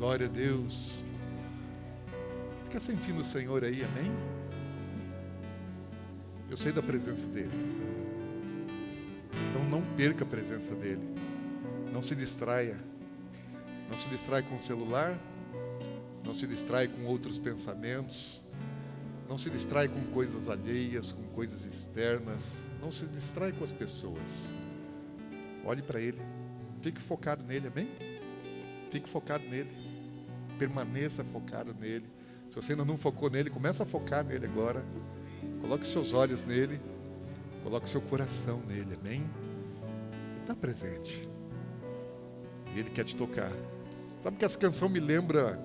Glória a Deus. Fica sentindo o Senhor aí, amém? Eu sei da presença dEle. Então não perca a presença dEle. Não se distraia. Não se distrai com o celular. Não se distrai com outros pensamentos. Não se distrai com coisas alheias, com coisas externas. Não se distrai com as pessoas. Olhe para Ele. Fique focado nele, amém? Fique focado nele. Permaneça focado nele. Se você ainda não focou nele, começa a focar nele agora. Coloque seus olhos nele. Coloque seu coração nele, amém? Ele está presente. E Ele quer te tocar. Sabe que essa canção me lembra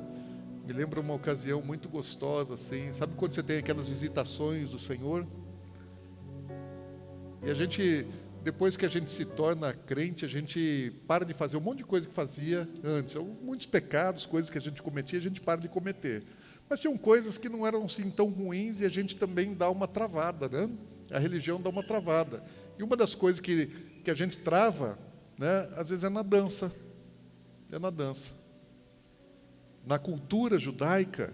uma ocasião muito gostosa, assim. Sabe quando você tem aquelas visitações do Senhor? E a gente, depois que a gente se torna crente, a gente para de fazer um monte de coisa que fazia antes. Muitos pecados, coisas que a gente cometia, a gente para de cometer. Mas tinham coisas que não eram assim tão ruins e a gente também dá uma travada, né? A religião dá uma travada. E uma das coisas que a gente trava, né, às vezes é na dança. É na dança. Na cultura judaica,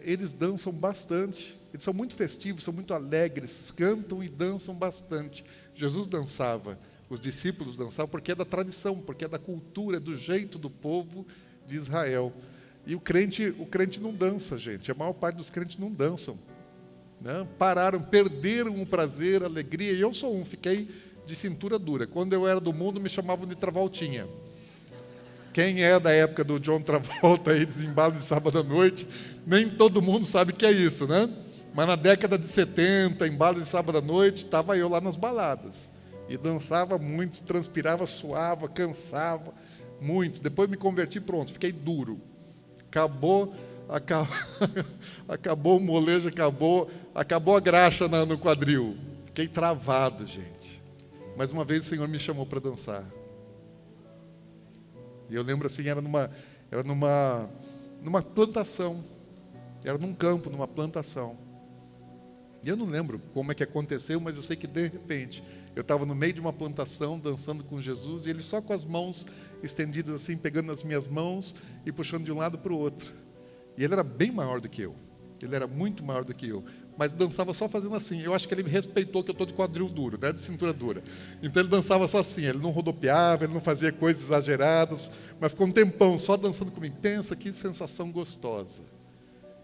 eles dançam bastante. Eles são muito festivos, são muito alegres, cantam e dançam bastante. Jesus dançava, os discípulos dançavam, porque é da tradição, porque é da cultura, é do jeito do povo de Israel. E o crente não dança, gente. A maior parte dos crentes não dançam, né? Pararam, perderam o prazer, a alegria. E eu sou fiquei de cintura dura. Quando eu era do mundo, me chamavam de Travoltinha. Quem é da época do John Travolta, aí, Desembalo de Sábado à Noite, nem todo mundo sabe o que é isso, né? Mas na década de 70, Embalo de Sábado à Noite, estava eu lá nas baladas. E dançava muito, transpirava, suava, cansava muito. Depois me converti, pronto, fiquei duro. Acabou o molejo, acabou a graxa no quadril. Fiquei travado, gente. Mas uma vez o Senhor me chamou para dançar. E eu lembro assim, era numa plantação. Era num campo, numa plantação. E eu não lembro como é que aconteceu, mas eu sei que de repente eu estava no meio de uma plantação, dançando com Jesus, e ele só com as mãos estendidas assim, pegando nas minhas mãos e puxando de um lado para o outro. E ele era bem maior do que eu. Ele era muito maior do que eu. Mas dançava só fazendo assim. Eu acho que ele me respeitou que eu estou de quadril duro, né, de cintura dura. Então ele dançava só assim. Ele não rodopiava, ele não fazia coisas exageradas. Mas ficou um tempão só dançando comigo. Pensa que sensação gostosa.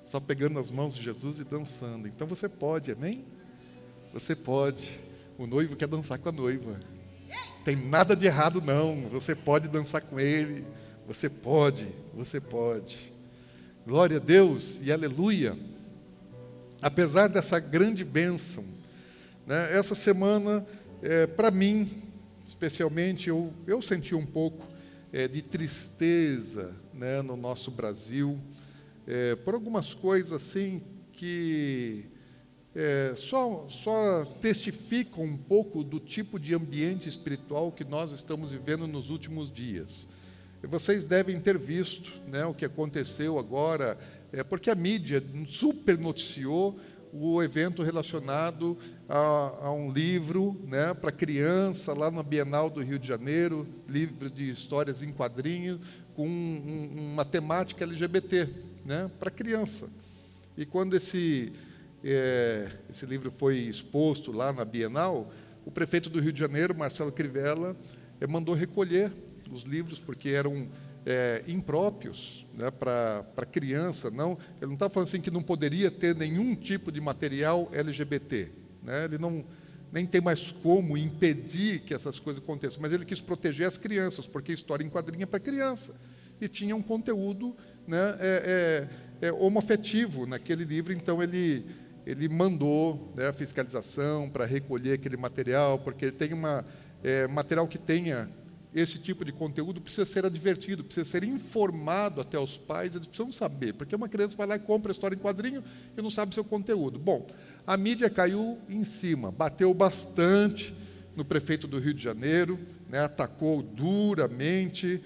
Só pegando nas mãos de Jesus e dançando. Então você pode, amém? Você pode. O noivo quer dançar com a noiva. Tem nada de errado não. Você pode dançar com ele. Você pode. Glória a Deus e aleluia. Apesar dessa grande bênção, né, essa semana, para mim, especialmente, eu senti um pouco de tristeza, né, no nosso Brasil, por algumas coisas assim que só testificam um pouco do tipo de ambiente espiritual que nós estamos vivendo nos últimos dias. Vocês devem ter visto, né, o que aconteceu agora, porque a mídia super noticiou o evento relacionado a um livro, né, para criança, lá na Bienal do Rio de Janeiro, livro de histórias em quadrinhos, com uma temática LGBT, né, para criança. E quando esse livro foi exposto lá na Bienal, o prefeito do Rio de Janeiro, Marcelo Crivella, mandou recolher os livros, porque eram impróprios, né, para criança. Ele não estava falando assim que não poderia ter nenhum tipo de material LGBT, né? Ele nem tem mais como impedir que essas coisas aconteçam, mas ele quis proteger as crianças, porque história em quadrinho é para criança. E tinha um conteúdo, né, homoafetivo naquele livro, então ele mandou, né, a fiscalização para recolher aquele material, porque tem material que tenha esse tipo de conteúdo precisa ser advertido, precisa ser informado até os pais, eles precisam saber, porque uma criança vai lá e compra a história em quadrinho e não sabe o seu conteúdo. Bom, a mídia caiu em cima, bateu bastante no prefeito do Rio de Janeiro, né, atacou duramente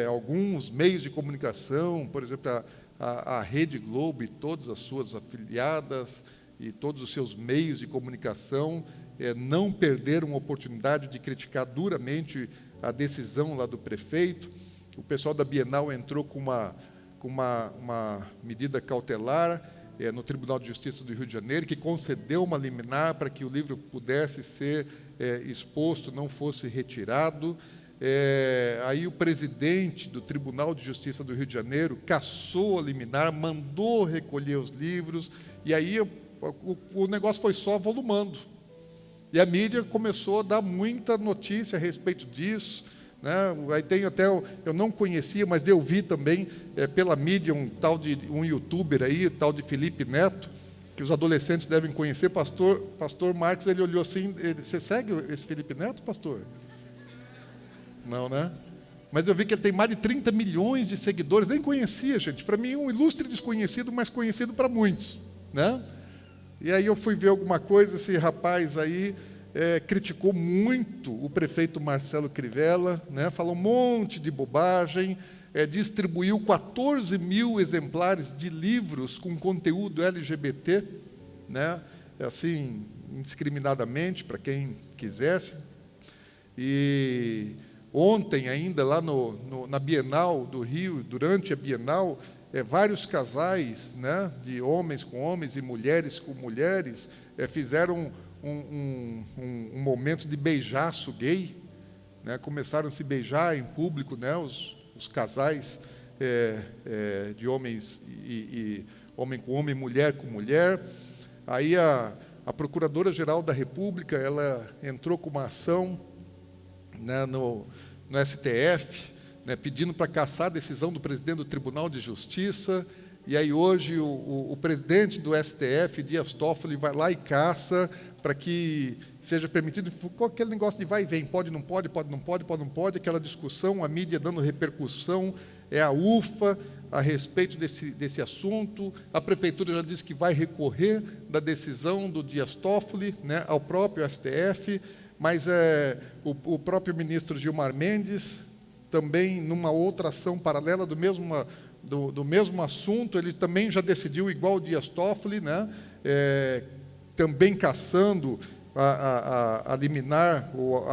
alguns meios de comunicação, por exemplo, a Rede Globo e todas as suas afiliadas e todos os seus meios de comunicação não perderam a oportunidade de criticar duramente a decisão lá do prefeito. O pessoal da Bienal entrou com com uma medida cautelar no Tribunal de Justiça do Rio de Janeiro, que concedeu uma liminar para que o livro pudesse ser exposto, não fosse retirado. Aí o presidente do Tribunal de Justiça do Rio de Janeiro cassou a liminar, mandou recolher os livros, e aí o negócio foi só volumando. E a mídia começou a dar muita notícia a respeito disso, né? Aí tem até, eu não conhecia, mas eu vi também pela mídia um youtuber aí, tal de Felipe Neto, que os adolescentes devem conhecer. Pastor Marcos, ele olhou assim, você segue esse Felipe Neto, pastor? Não, né? Mas eu vi que ele tem mais de 30 milhões de seguidores, nem conhecia, gente. Para mim, um ilustre desconhecido, mas conhecido para muitos, né? E aí eu fui ver alguma coisa, esse rapaz aí criticou muito o prefeito Marcelo Crivella, né? Falou um monte de bobagem, distribuiu 14 mil exemplares de livros com conteúdo LGBT, né? Assim, indiscriminadamente, para quem quisesse. E ontem ainda, lá na Bienal do Rio, durante a Bienal, vários casais, né, de homens com homens e mulheres com mulheres, fizeram um momento de beijaço gay, né, começaram a se beijar em público, né, os casais de homens e homem com homem, mulher com mulher. Aí a Procuradora-Geral da República, ela entrou com uma ação, né, no STF, né, pedindo para cassar a decisão do presidente do Tribunal de Justiça. E aí hoje o presidente do STF, Dias Toffoli, vai lá e caça para que seja permitido. Qual aquele negócio de vai e vem, pode, não pode, pode, não pode, pode, não pode, aquela discussão, a mídia dando repercussão, a UFA a respeito desse assunto. A prefeitura já disse que vai recorrer da decisão do Dias Toffoli, né, ao próprio STF, mas o próprio ministro Gilmar Mendes, também numa outra ação paralela do mesmo assunto, ele também já decidiu igual o Dias Toffoli, né? Também cassando a liminar ou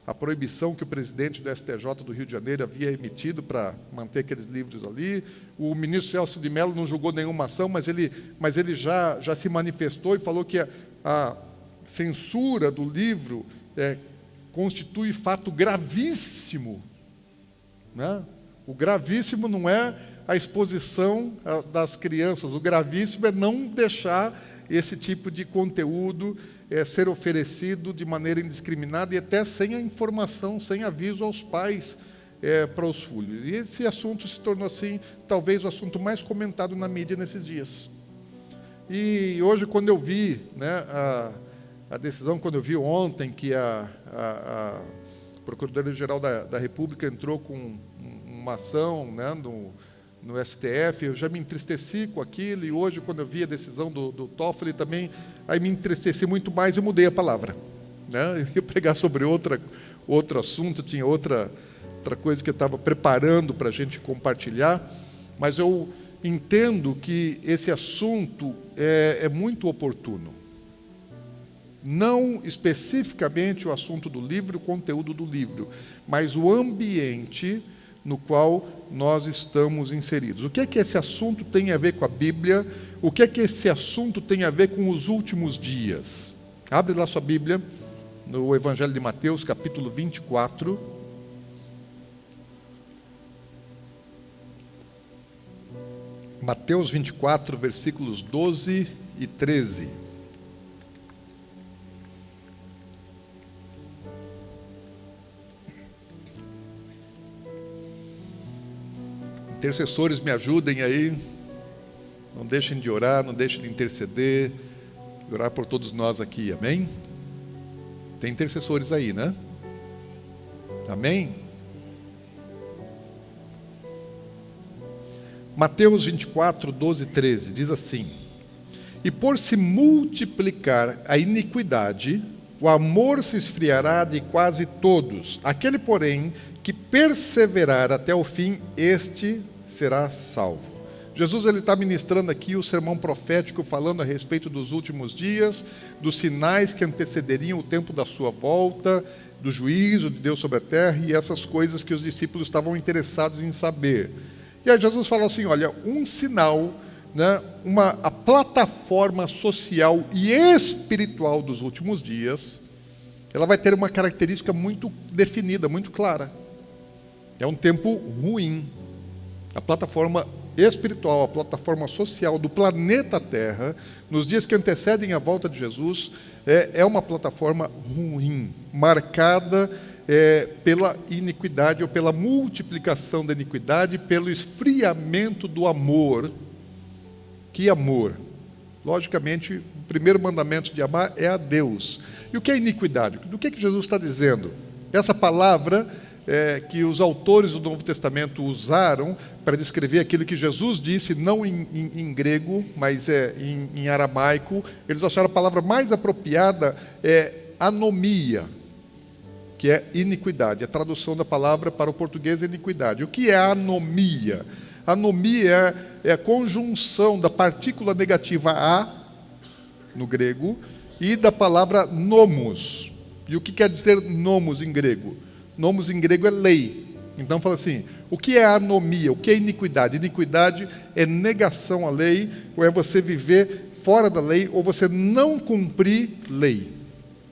a proibição que o presidente do STJ do Rio de Janeiro havia emitido para manter aqueles livros ali. O ministro Celso de Mello não julgou nenhuma ação, mas ele já se manifestou e falou que a censura do livro constitui fato gravíssimo, né? O gravíssimo não é a exposição das crianças, o gravíssimo é não deixar esse tipo de conteúdo ser oferecido de maneira indiscriminada e até sem a informação, sem aviso aos pais para os filhos. E esse assunto se tornou, assim, talvez o assunto mais comentado na mídia nesses dias. E hoje, quando eu vi, né, a decisão, quando eu vi ontem que a Procuradora-Geral da República entrou com uma ação, né, no STF, eu já me entristeci com aquilo, e hoje, quando eu vi a decisão do Toffoli também, aí me entristeci muito mais e mudei a palavra, né? Eu ia pregar sobre outro assunto, tinha outra coisa que eu estava preparando para a gente compartilhar, mas eu entendo que esse assunto é muito oportuno. Não especificamente o assunto do livro, o conteúdo do livro, mas o ambiente no qual nós estamos inseridos. O que é que esse assunto tem a ver com a Bíblia? O que é que esse assunto tem a ver com os últimos dias? Abre lá sua Bíblia, no Evangelho de Mateus, capítulo 24. Mateus 24, versículos 12 e 13. Intercessores, me ajudem aí, não deixem de orar, não deixem de interceder, orar por todos nós aqui, amém? Tem intercessores aí, né? Amém? Mateus 24, 12 e 13, diz assim: E por se multiplicar a iniquidade, o amor se esfriará de quase todos. Aquele, porém, que perseverar até o fim, este será salvo. Jesus está ministrando aqui o sermão profético, falando a respeito dos últimos dias, dos sinais que antecederiam o tempo da sua volta, do juízo de Deus sobre a terra e essas coisas que os discípulos estavam interessados em saber. E aí Jesus fala assim, olha, um sinal, né, a plataforma social e espiritual dos últimos dias, ela vai ter uma característica muito definida, muito clara. É um tempo ruim. A plataforma espiritual, a plataforma social do planeta Terra, nos dias que antecedem a volta de Jesus, é uma plataforma ruim, marcada pela iniquidade ou pela multiplicação da iniquidade, pelo esfriamento do amor. Que amor? Logicamente, o primeiro mandamento de amar é a Deus. E o que é iniquidade? Do que Jesus está dizendo? Essa palavra que os autores do Novo Testamento usaram para descrever aquilo que Jesus disse, não em grego, mas em aramaico, eles acharam a palavra mais apropriada anomia, que é iniquidade. A tradução da palavra para o português é iniquidade. O que é anomia? Anomia é a conjunção da partícula negativa a, no grego, e da palavra nomos. E o que quer dizer nomos em grego? Nomos em grego é lei. Então fala assim, o que é anomia? O que é iniquidade? Iniquidade é negação à lei, ou é você viver fora da lei, ou você não cumprir lei.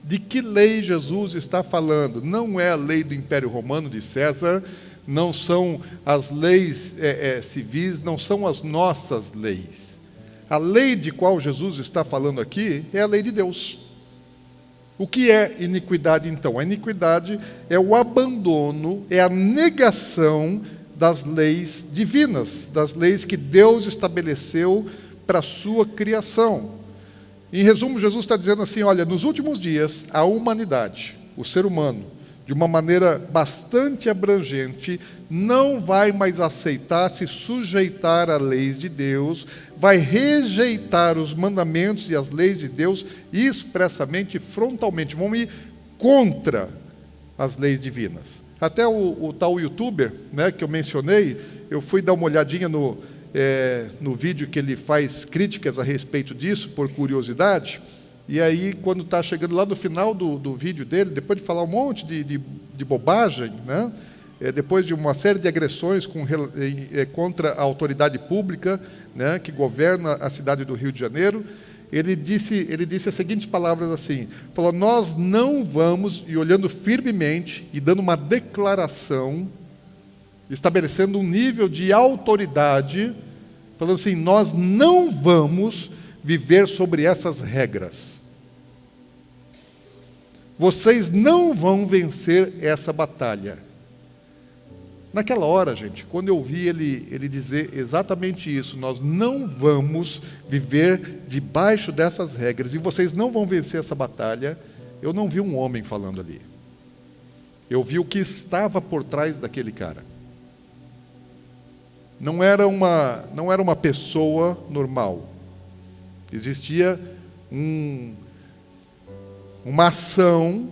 De que lei Jesus está falando? Não é a lei do Império Romano de César, não são as leis civis, não são as nossas leis. A lei de qual Jesus está falando aqui é a lei de Deus. O que é iniquidade, então? A iniquidade é o abandono, é a negação das leis divinas, das leis que Deus estabeleceu para a sua criação. Em resumo, Jesus está dizendo assim, olha, nos últimos dias, a humanidade, o ser humano, de uma maneira bastante abrangente, não vai mais aceitar se sujeitar às leis de Deus, vai rejeitar os mandamentos e as leis de Deus expressamente, frontalmente, vão ir contra as leis divinas. Até o tal youtuber, né, que eu mencionei, eu fui dar uma olhadinha no vídeo que ele faz críticas a respeito disso, por curiosidade. E aí, quando está chegando lá no final do vídeo dele, depois de falar um monte de bobagem, né, depois de uma série de agressões contra a autoridade pública, né, que governa a cidade do Rio de Janeiro, ele disse as seguintes palavras assim, falou, nós não vamos, e olhando firmemente, e dando uma declaração, estabelecendo um nível de autoridade, falando assim, nós não vamos viver sobre essas regras. Vocês não vão vencer essa batalha. Naquela hora, gente, quando eu ouvi ele dizer exatamente isso, nós não vamos viver debaixo dessas regras, e vocês não vão vencer essa batalha, eu não vi um homem falando ali. Eu vi o que estava por trás daquele cara. Não era uma pessoa normal. Existia uma ação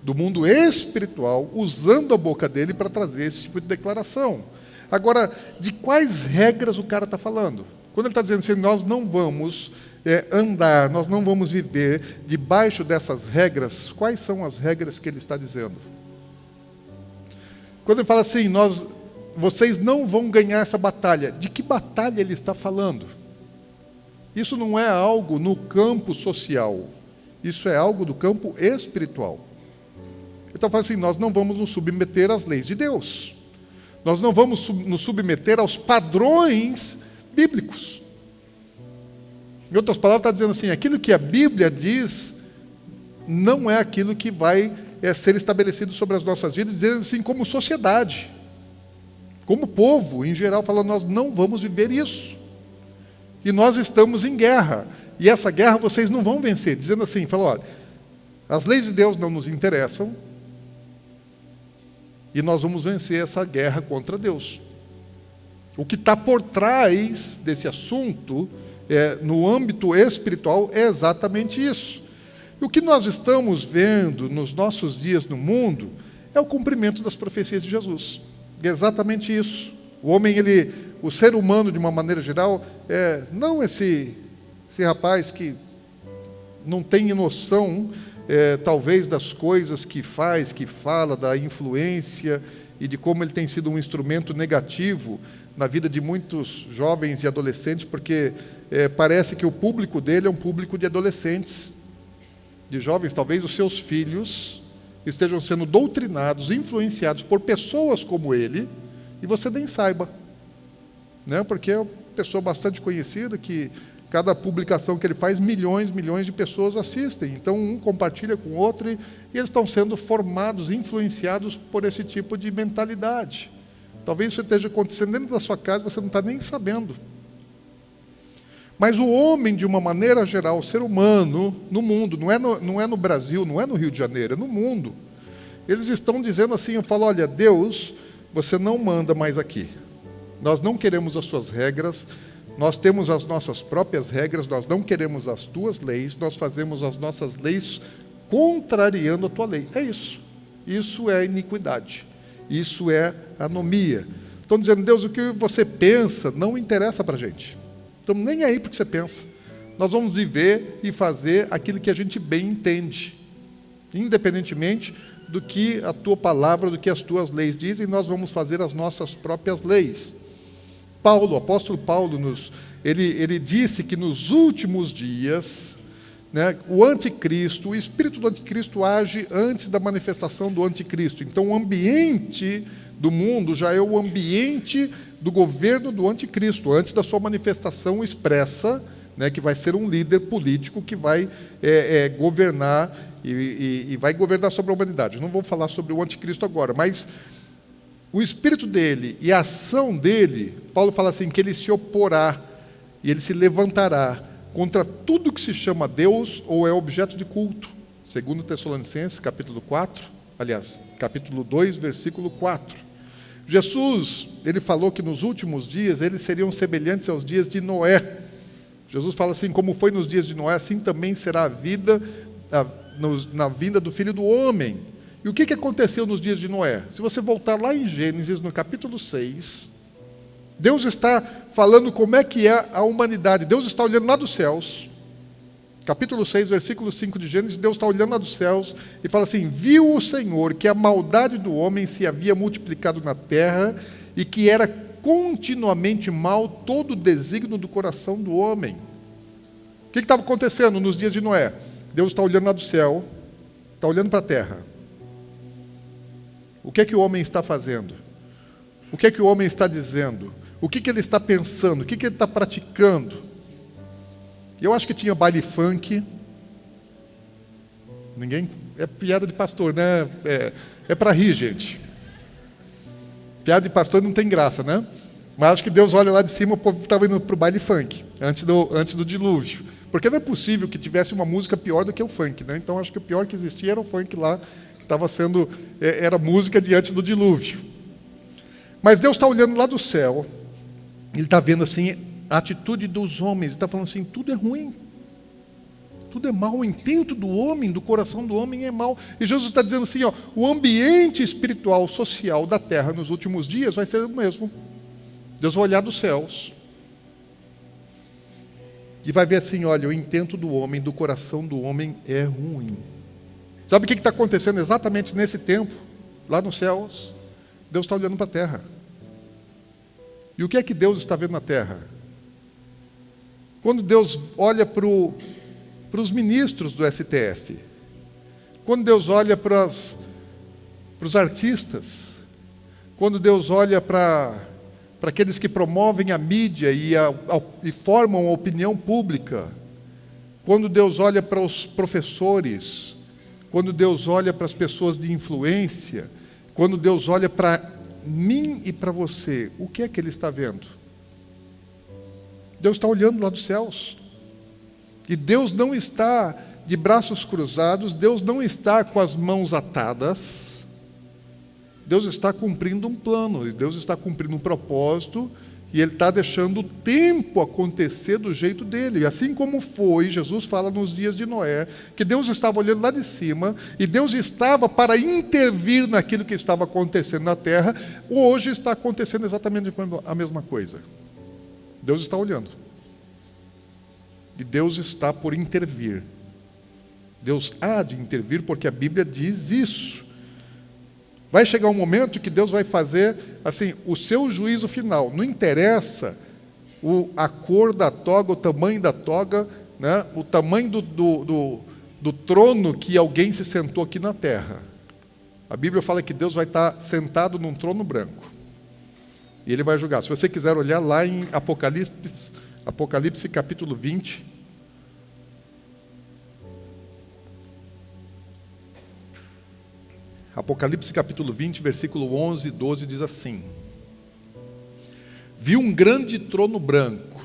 do mundo espiritual usando a boca dele para trazer esse tipo de declaração. Agora, de quais regras o cara está falando? Quando ele está dizendo assim, nós não vamos andar, nós não vamos viver debaixo dessas regras, quais são as regras que ele está dizendo? Quando ele fala assim, vocês não vão ganhar essa batalha, de que batalha ele está falando? Isso não é algo no campo social, isso é algo do campo espiritual. Então fala assim, nós não vamos nos submeter às leis de Deus, nós não vamos nos submeter aos padrões bíblicos. Em outras palavras, está dizendo assim, aquilo que a Bíblia diz não é aquilo que vai ser estabelecido sobre as nossas vidas, dizendo assim, como sociedade, como povo em geral, falando, nós não vamos viver isso. E nós estamos em guerra. E essa guerra vocês não vão vencer. Dizendo assim, falou, olha, as leis de Deus não nos interessam, e nós vamos vencer essa guerra contra Deus. O que está por trás desse assunto, no âmbito espiritual, é exatamente isso. E o que nós estamos vendo nos nossos dias no mundo é o cumprimento das profecias de Jesus. É exatamente isso. O ser humano, de uma maneira geral, não esse rapaz que não tem noção, talvez, das coisas que faz, que fala, da influência e de como ele tem sido um instrumento negativo na vida de muitos jovens e adolescentes, porque parece que o público dele é um público de adolescentes, de jovens. Talvez os seus filhos estejam sendo doutrinados, influenciados por pessoas como ele, e você nem saiba, né? Porque é uma pessoa bastante conhecida, que cada publicação que ele faz, milhões de pessoas assistem. Então, um compartilha com o outro e eles estão sendo formados, influenciados por esse tipo de mentalidade. Talvez isso esteja acontecendo dentro da sua casa e você não está nem sabendo. Mas o homem, de uma maneira geral, o ser humano, no mundo, não é no Brasil, não é no Rio de Janeiro, é no mundo. Eles estão dizendo assim, eu falo, olha, Deus, você não manda mais aqui. Nós não queremos as suas regras, nós temos as nossas próprias regras, nós não queremos as tuas leis, nós fazemos as nossas leis contrariando a tua lei. É isso. Isso é iniquidade. Isso é anomia. Estão dizendo, Deus, o que você pensa não interessa para a gente. Estamos nem aí para o que você pensa. Nós vamos viver e fazer aquilo que a gente bem entende, independentemente do que a tua palavra, do que as tuas leis dizem, nós vamos fazer as nossas próprias leis. Paulo, o apóstolo Paulo, ele disse que nos últimos dias, né, o anticristo, o espírito do anticristo age antes da manifestação do anticristo. Então, o ambiente do mundo já é o ambiente do governo do anticristo, antes da sua manifestação expressa, né, que vai ser um líder político que vai governar e vai governar sobre a humanidade. Eu não vou falar sobre o anticristo agora, mas o espírito dele e a ação dele, Paulo fala assim, que ele se oporá e ele se levantará contra tudo que se chama Deus ou é objeto de culto. Segundo Tessalonicenses, capítulo 4, aliás, capítulo 2, versículo 4. Jesus, ele falou que nos últimos dias eles seriam semelhantes aos dias de Noé. Jesus fala assim, como foi nos dias de Noé, assim também será a vida na vinda do Filho do Homem. E o que aconteceu nos dias de Noé? Se você voltar lá em Gênesis, no capítulo 6, Deus está falando como é que é a humanidade. Deus está olhando lá dos céus. Capítulo 6, versículo 5 de Gênesis, Deus está olhando lá dos céus e fala assim, viu o Senhor que a maldade do homem se havia multiplicado na terra e que era continuamente mal todo o desígnio do coração do homem. O que estava acontecendo nos dias de Noé? Deus está olhando lá do céu, está olhando para a terra. O que é que o homem está fazendo? O que é que o homem está dizendo? O que ele está pensando? O que ele está praticando? Eu acho que tinha baile funk. Ninguém... É piada de pastor, né? É para rir, gente. Piada de pastor não tem graça, né? Mas acho que Deus olha lá de cima, o povo estava indo para o baile funk, antes do dilúvio. Porque não é possível que tivesse uma música pior do que o funk, né? Então acho que o pior que existia era o funk lá, que estava sendo... Era música diante do dilúvio. Mas Deus está olhando lá do céu, Ele está vendo assim a atitude dos homens, Ele está falando assim, tudo é ruim, tudo é mal, o intento do homem, do coração do homem é mal. E Jesus está dizendo assim, ó, o ambiente espiritual, social da terra nos últimos dias vai ser o mesmo. Deus vai olhar dos céus e vai ver assim, olha, o intento do homem, do coração do homem é ruim. Sabe o que está acontecendo exatamente nesse tempo, lá nos céus? Deus está olhando para a terra. E o que é que Deus está vendo na terra? Quando Deus olha para os ministros do STF, quando Deus olha para os artistas, quando Deus olha para aqueles que promovem a mídia e formam a opinião pública, quando Deus olha para os professores, quando Deus olha para as pessoas de influência, quando Deus olha para mim e para você, o que é que Ele está vendo? Deus está olhando lá dos céus. E Deus não está de braços cruzados, Deus não está com as mãos atadas. Deus está cumprindo um plano, Deus está cumprindo um propósito, e Ele está deixando o tempo acontecer do jeito dele. Assim como foi, Jesus fala nos dias de Noé, que Deus estava olhando lá de cima, e Deus estava para intervir naquilo que estava acontecendo na terra, hoje está acontecendo exatamente a mesma coisa. Deus está olhando. E Deus está por intervir. Deus há de intervir, porque a Bíblia diz isso. Vai chegar um momento que Deus vai fazer assim, o seu juízo final. Não interessa a cor da toga, o tamanho da toga, né? O tamanho do trono que alguém se sentou aqui na terra. A Bíblia fala que Deus vai estar sentado num trono branco. E Ele vai julgar. Se você quiser olhar lá em Apocalipse capítulo 20. Apocalipse capítulo 20, versículo 11 e 12 diz assim: Vi um grande trono branco,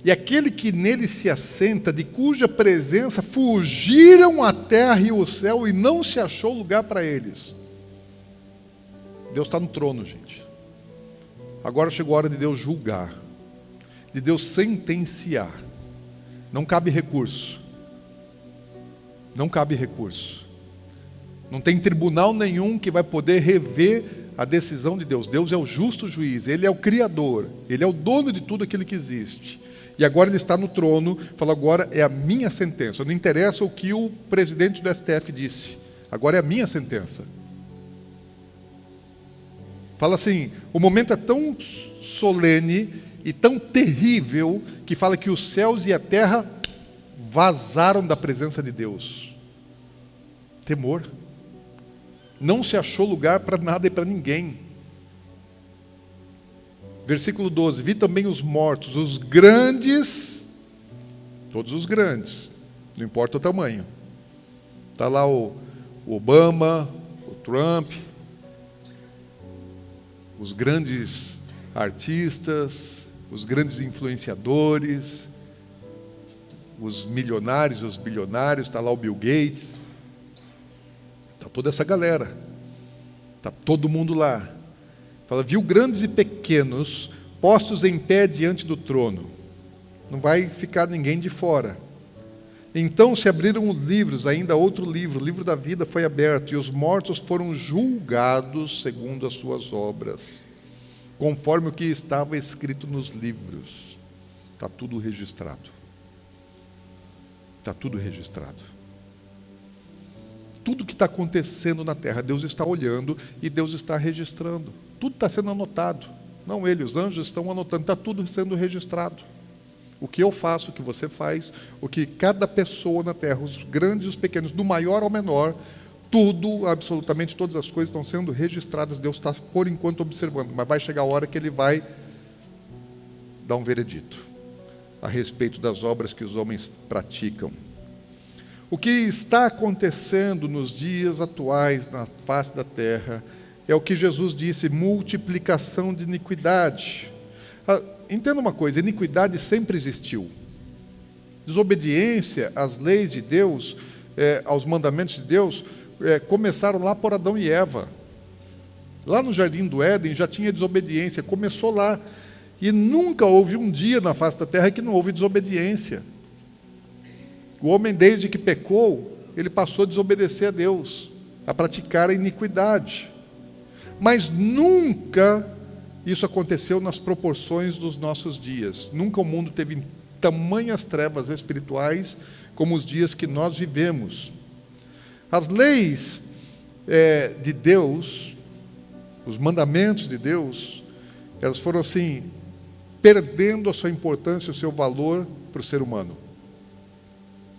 e aquele que nele se assenta, de cuja presença fugiram a terra e o céu, e não se achou lugar para eles. Deus está no trono, gente. Agora chegou a hora de Deus julgar, de Deus sentenciar. Não cabe recurso. Não cabe recurso. Não tem tribunal nenhum que vai poder rever a decisão de Deus. Deus é o justo juiz, Ele é o Criador, Ele é o dono de tudo aquilo que existe. E agora Ele está no trono, fala, agora é a minha sentença. Não interessa o que o presidente do STF disse, agora é a minha sentença. Fala assim, o momento é tão solene e tão terrível, que fala que os céus e a terra vazaram da presença de Deus. Temor. Não se achou lugar para nada e para ninguém. Versículo 12, vi também os mortos, os grandes, todos os grandes, não importa o tamanho. Está lá o Obama, o Trump, os grandes artistas, os grandes influenciadores, os milionários, os bilionários, está lá o Bill Gates. Está toda essa galera, está todo mundo lá. Fala, viu grandes e pequenos postos em pé diante do trono. Não vai ficar ninguém de fora. Então se abriram os livros, ainda outro livro, o livro da vida foi aberto, e os mortos foram julgados segundo as suas obras, conforme o que estava escrito nos livros. Está tudo registrado. Está tudo registrado. Tudo que está acontecendo na terra, Deus está olhando e Deus está registrando. Tudo está sendo anotado. Não ele, os anjos estão anotando, está tudo sendo registrado. O que eu faço, o que você faz, o que cada pessoa na terra, os grandes e os pequenos, do maior ao menor, tudo, absolutamente todas as coisas estão sendo registradas. Deus está, por enquanto, observando, mas vai chegar a hora que Ele vai dar um veredito a respeito das obras que os homens praticam. O que está acontecendo nos dias atuais na face da terra é o que Jesus disse, multiplicação de iniquidade. Entenda uma coisa, iniquidade sempre existiu. Desobediência às leis de Deus, aos mandamentos de Deus, começaram lá por Adão e Eva. Lá no Jardim do Éden já tinha desobediência, começou lá. E nunca houve um dia na face da terra que não houve desobediência. O homem, desde que pecou, ele passou a desobedecer a Deus, a praticar a iniquidade. Mas nunca isso aconteceu nas proporções dos nossos dias. Nunca o mundo teve tamanhas trevas espirituais como os dias que nós vivemos. As leis de Deus, os mandamentos de Deus, elas foram assim, perdendo a sua importância, o seu valor para o ser humano.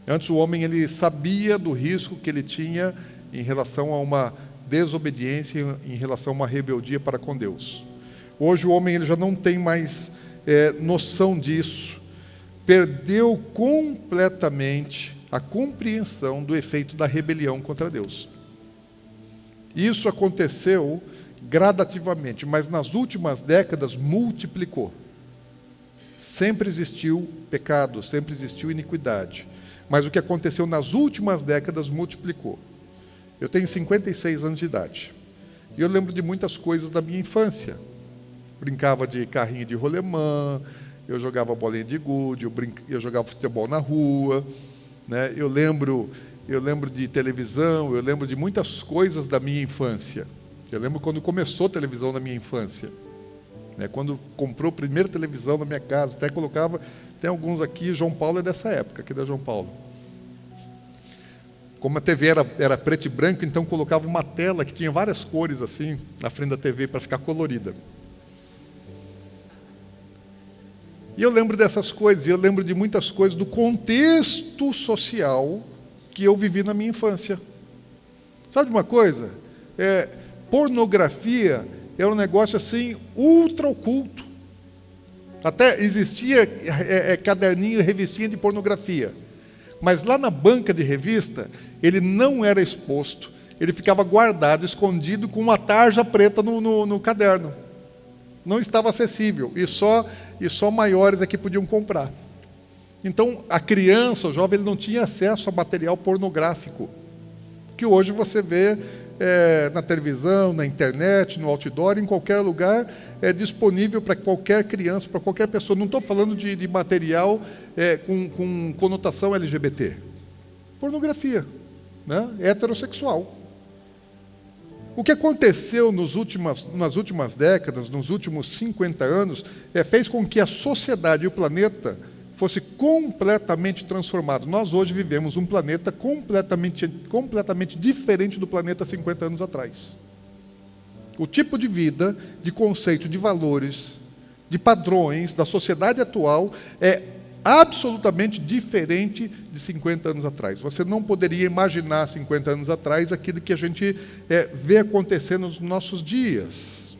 Antes o homem ele sabia do risco que ele tinha em relação a uma desobediência, em relação a uma rebeldia para com Deus. Hoje o homem ele já não tem mais noção disso. Perdeu completamente a compreensão do efeito da rebelião contra Deus. Isso aconteceu gradativamente, mas nas últimas décadas multiplicou. Sempre existiu pecado, sempre existiu iniquidade. Mas o que aconteceu nas últimas décadas multiplicou. Eu tenho 56 anos de idade. E eu lembro de muitas coisas da minha infância. Brincava de carrinho de rolemã, eu jogava bolinha de gude, eu jogava futebol na rua, né? Eu lembro de televisão, eu lembro de muitas coisas da minha infância. Eu lembro quando começou a televisão na minha infância. Quando comprou a primeira televisão na minha casa, até colocava, tem alguns aqui, João Paulo é dessa época, aqui da João Paulo. Como a TV era preto e branco, então colocava uma tela que tinha várias cores assim na frente da TV para ficar colorida. E eu lembro dessas coisas, e eu lembro de muitas coisas do contexto social que eu vivi na minha infância. Sabe de uma coisa? Pornografia era um negócio assim ultra oculto. Até existia caderninho e revistinha de pornografia. Mas lá na banca de revista, ele não era exposto. Ele ficava guardado, escondido, com uma tarja preta no caderno. Não estava acessível. E só maiores é que podiam comprar. Então, a criança, o jovem, ele não tinha acesso a material pornográfico. Que hoje você vê na televisão, na internet, no outdoor, em qualquer lugar, é disponível para qualquer criança, para qualquer pessoa. Não estou falando de material com conotação LGBT. Pornografia, né? Heterossexual. O que aconteceu nas últimas décadas, nos últimos 50 anos, fez com que a sociedade e o planeta fosse completamente transformado. Nós hoje vivemos um planeta completamente diferente do planeta 50 anos atrás. O tipo de vida, de conceito, de valores, de padrões da sociedade atual é absolutamente diferente de 50 anos atrás. Você não poderia imaginar 50 anos atrás aquilo que a gente vê acontecendo nos nossos dias.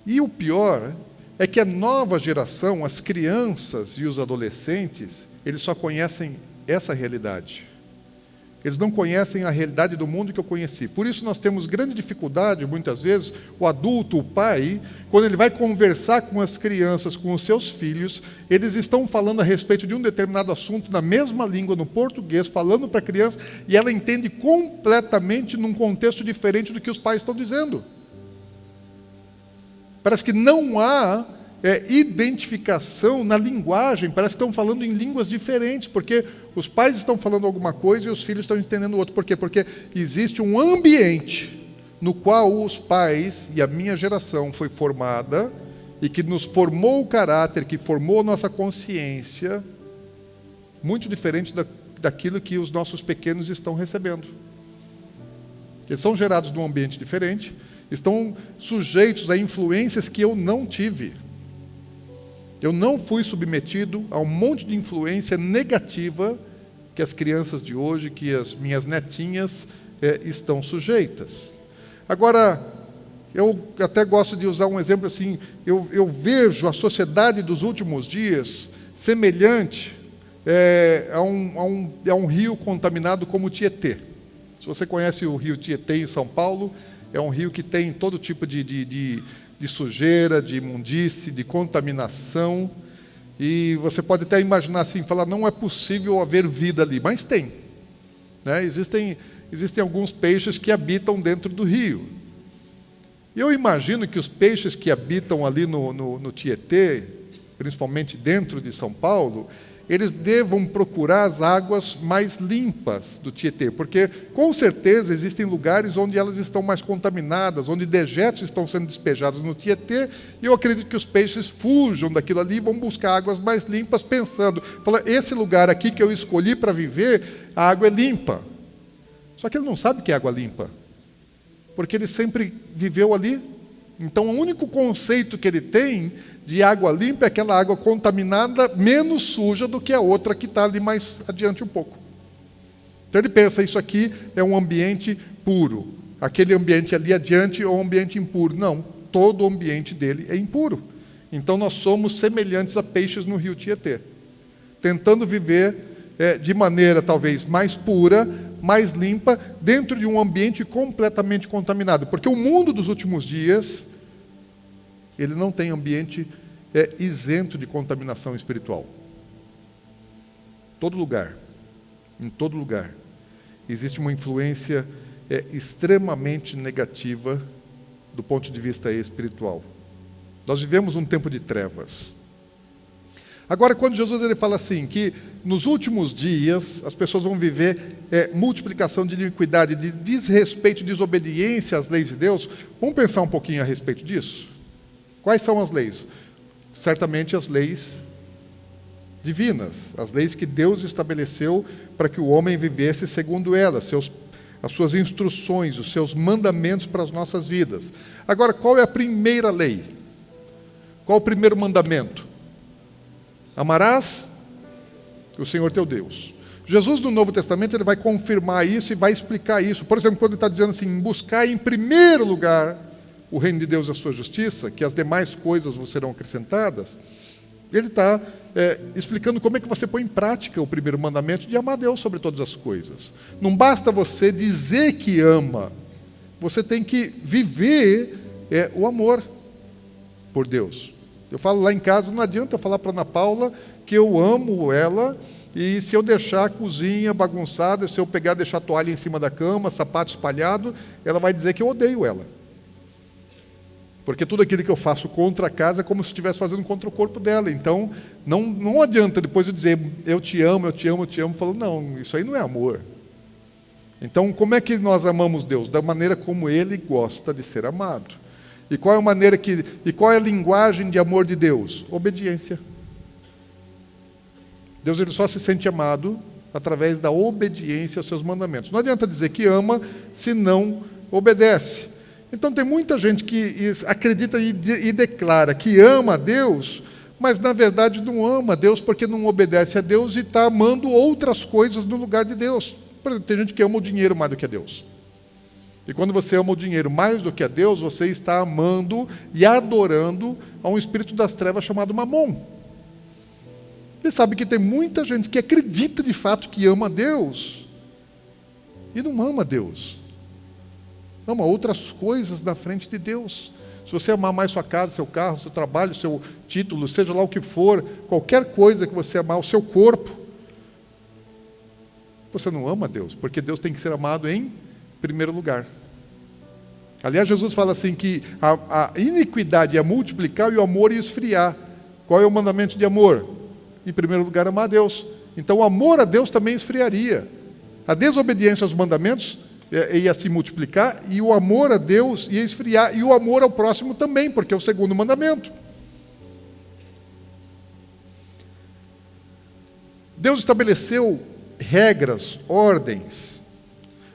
E o pior é que a nova geração, as crianças e os adolescentes, eles só conhecem essa realidade. Eles não conhecem a realidade do mundo que eu conheci. Por isso nós temos grande dificuldade, muitas vezes, o adulto, o pai, quando ele vai conversar com as crianças, com os seus filhos, eles estão falando a respeito de um determinado assunto na mesma língua, no português, falando para a criança, e ela entende completamente num contexto diferente do que os pais estão dizendo. Parece que não há identificação na linguagem, parece que estão falando em línguas diferentes, porque os pais estão falando alguma coisa e os filhos estão entendendo outra. Por quê? Porque existe um ambiente no qual os pais e a minha geração foi formada e que nos formou o caráter, que formou a nossa consciência, muito diferente daquilo que os nossos pequenos estão recebendo. Eles são gerados num ambiente diferente, estão sujeitos a influências que eu não tive. Eu não fui submetido a um monte de influência negativa que as crianças de hoje, que as minhas netinhas estão sujeitas. Agora, eu até gosto de usar um exemplo assim, eu vejo a sociedade dos últimos dias semelhante a um rio contaminado como o Tietê. Se você conhece o rio Tietê em São Paulo, é um rio que tem todo tipo de sujeira, de imundície, de contaminação. E você pode até imaginar assim, falar, não é possível haver vida ali, mas tem. Né? Existem alguns peixes que habitam dentro do rio. E eu imagino que os peixes que habitam ali no Tietê, principalmente dentro de São Paulo, eles devam procurar as águas mais limpas do Tietê, porque, com certeza, existem lugares onde elas estão mais contaminadas, onde dejetos estão sendo despejados no Tietê, e eu acredito que os peixes fujam daquilo ali e vão buscar águas mais limpas, pensando, esse lugar aqui que eu escolhi para viver, a água é limpa. Só que ele não sabe que é água limpa, porque ele sempre viveu ali. Então, o único conceito que ele tem de água limpa é aquela água contaminada, menos suja do que a outra que está ali mais adiante um pouco. Então, ele pensa, isso aqui é um ambiente puro. Aquele ambiente ali adiante é um ambiente impuro. Não, todo o ambiente dele é impuro. Então, nós somos semelhantes a peixes no rio Tietê, tentando viver de maneira talvez mais pura, mais limpa, dentro de um ambiente completamente contaminado. Porque o mundo dos últimos dias, ele não tem ambiente isento de contaminação espiritual. Todo lugar, em todo lugar, existe uma influência extremamente negativa do ponto de vista espiritual. Nós vivemos um tempo de trevas. Agora, quando Jesus ele fala assim, que nos últimos dias as pessoas vão viver multiplicação de iniquidade, de desrespeito, desobediência às leis de Deus, vamos pensar um pouquinho a respeito disso? Quais são as leis? Certamente as leis divinas, as leis que Deus estabeleceu para que o homem vivesse segundo elas, as suas instruções, os seus mandamentos para as nossas vidas. Agora, qual é a primeira lei? Qual o primeiro mandamento? Amarás o Senhor teu Deus. Jesus, no Novo Testamento, ele vai confirmar isso e vai explicar isso. Por exemplo, quando ele está dizendo assim, buscar em primeiro lugar o reino de Deus e a sua justiça, que as demais coisas vos serão acrescentadas, ele está explicando como é que você põe em prática o primeiro mandamento de amar Deus sobre todas as coisas. Não basta você dizer que ama, você tem que viver o amor por Deus. Eu falo lá em casa, não adianta eu falar para a Ana Paula que eu amo ela, e se eu deixar a cozinha bagunçada, se eu pegar e deixar a toalha em cima da cama, sapato espalhado, ela vai dizer que eu odeio ela. Porque tudo aquilo que eu faço contra a casa é como se eu estivesse fazendo contra o corpo dela. Então, não adianta depois eu dizer, eu te amo, eu te amo, eu te amo, falando, não, isso aí não é amor. Então, como é que nós amamos Deus? Da maneira como Ele gosta de ser amado. E qual é a linguagem de amor de Deus? Obediência. Deus ele só se sente amado através da obediência aos seus mandamentos. Não adianta dizer que ama se não obedece. Então tem muita gente que acredita e declara que ama a Deus, mas na verdade não ama a Deus porque não obedece a Deus e está amando outras coisas no lugar de Deus. Por exemplo, tem gente que ama o dinheiro mais do que a Deus. E quando você ama o dinheiro mais do que a Deus, você está amando e adorando a um espírito das trevas chamado Mamon. Você sabe que tem muita gente que acredita de fato que ama a Deus e não ama a Deus. Ama outras coisas na frente de Deus. Se você amar mais sua casa, seu carro, seu trabalho, seu título, seja lá o que for, qualquer coisa que você amar, o seu corpo, você não ama a Deus, porque Deus tem que ser amado em primeiro lugar. Aliás, Jesus fala assim que a iniquidade ia multiplicar e o amor ia esfriar. Qual é o mandamento de amor? Em primeiro lugar, amar a Deus. Então, o amor a Deus também esfriaria. A desobediência aos mandamentos ia se multiplicar e o amor a Deus ia esfriar. E o amor ao próximo também, porque é o segundo mandamento. Deus estabeleceu regras, ordens.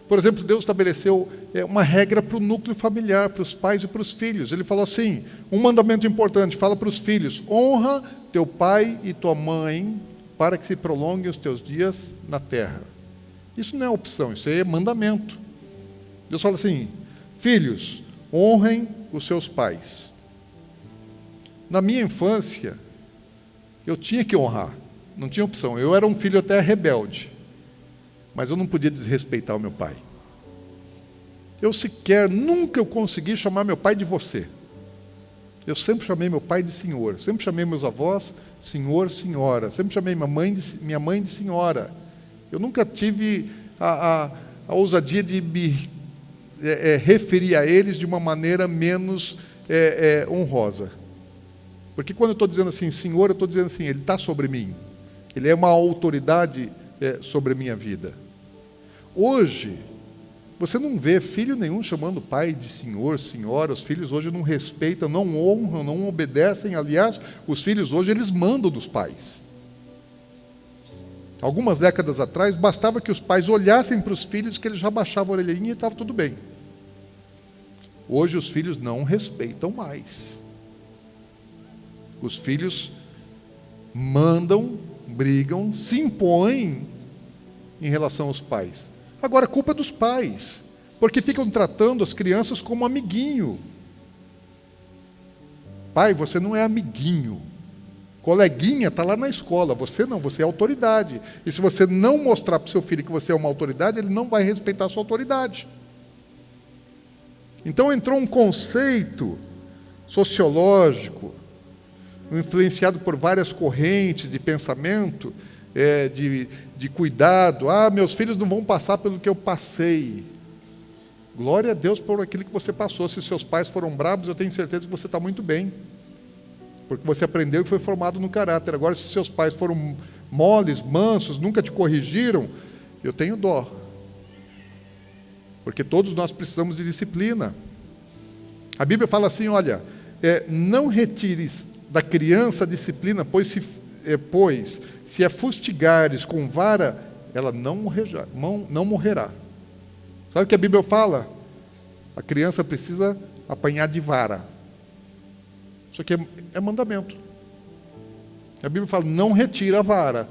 Por exemplo, Deus estabeleceu uma regra para o núcleo familiar, para os pais e para os filhos. Ele falou assim, um mandamento importante, fala para os filhos, honra teu pai e tua mãe, para que se prolonguem os teus dias na terra. Isso não é opção, isso é mandamento. Deus fala assim, filhos, honrem os seus pais. Na minha infância, eu tinha que honrar, não tinha opção. Eu era um filho até rebelde, mas eu não podia desrespeitar o meu pai. Nunca eu consegui chamar meu pai de você. Eu sempre chamei meu pai de senhor, sempre chamei meus avós senhor, senhora, sempre chamei minha mãe de senhora. Eu nunca tive a ousadia de me referir a eles de uma maneira menos honrosa. Porque quando eu estou dizendo assim, senhor, eu estou dizendo assim, ele está sobre mim. Ele é uma autoridade sobre a minha vida. Hoje, você não vê filho nenhum chamando o pai de senhor, senhora. Os filhos hoje não respeitam, não honram, não obedecem. Aliás, os filhos hoje, eles mandam dos pais. Algumas décadas atrás, bastava que os pais olhassem para os filhos que eles já baixavam a orelhinha e estava tudo bem. Hoje, os filhos não respeitam mais. Os filhos mandam, brigam, se impõem em relação aos pais. Agora, a culpa é dos pais, porque ficam tratando as crianças como amiguinho. Pai, você não é amiguinho. Coleguinha está lá na escola, você não, você é autoridade. E se você não mostrar para o seu filho que você é uma autoridade, ele não vai respeitar a sua autoridade. Então entrou um conceito sociológico, influenciado por várias correntes de pensamento, de cuidado. Meus filhos não vão passar pelo que eu passei. Glória a Deus por aquilo que você passou. Se seus pais foram bravos, eu tenho certeza que você está muito bem, porque você aprendeu e foi formado no caráter. Agora, se seus pais foram moles, mansos, nunca te corrigiram, eu tenho dó, porque todos nós precisamos de disciplina. A Bíblia fala assim, olha, não retires da criança a disciplina, pois pois, se a fustigares com vara, ela não morrerá. Sabe o que a Bíblia fala? A criança precisa apanhar de vara. Isso aqui é mandamento. A Bíblia fala, não retira a vara.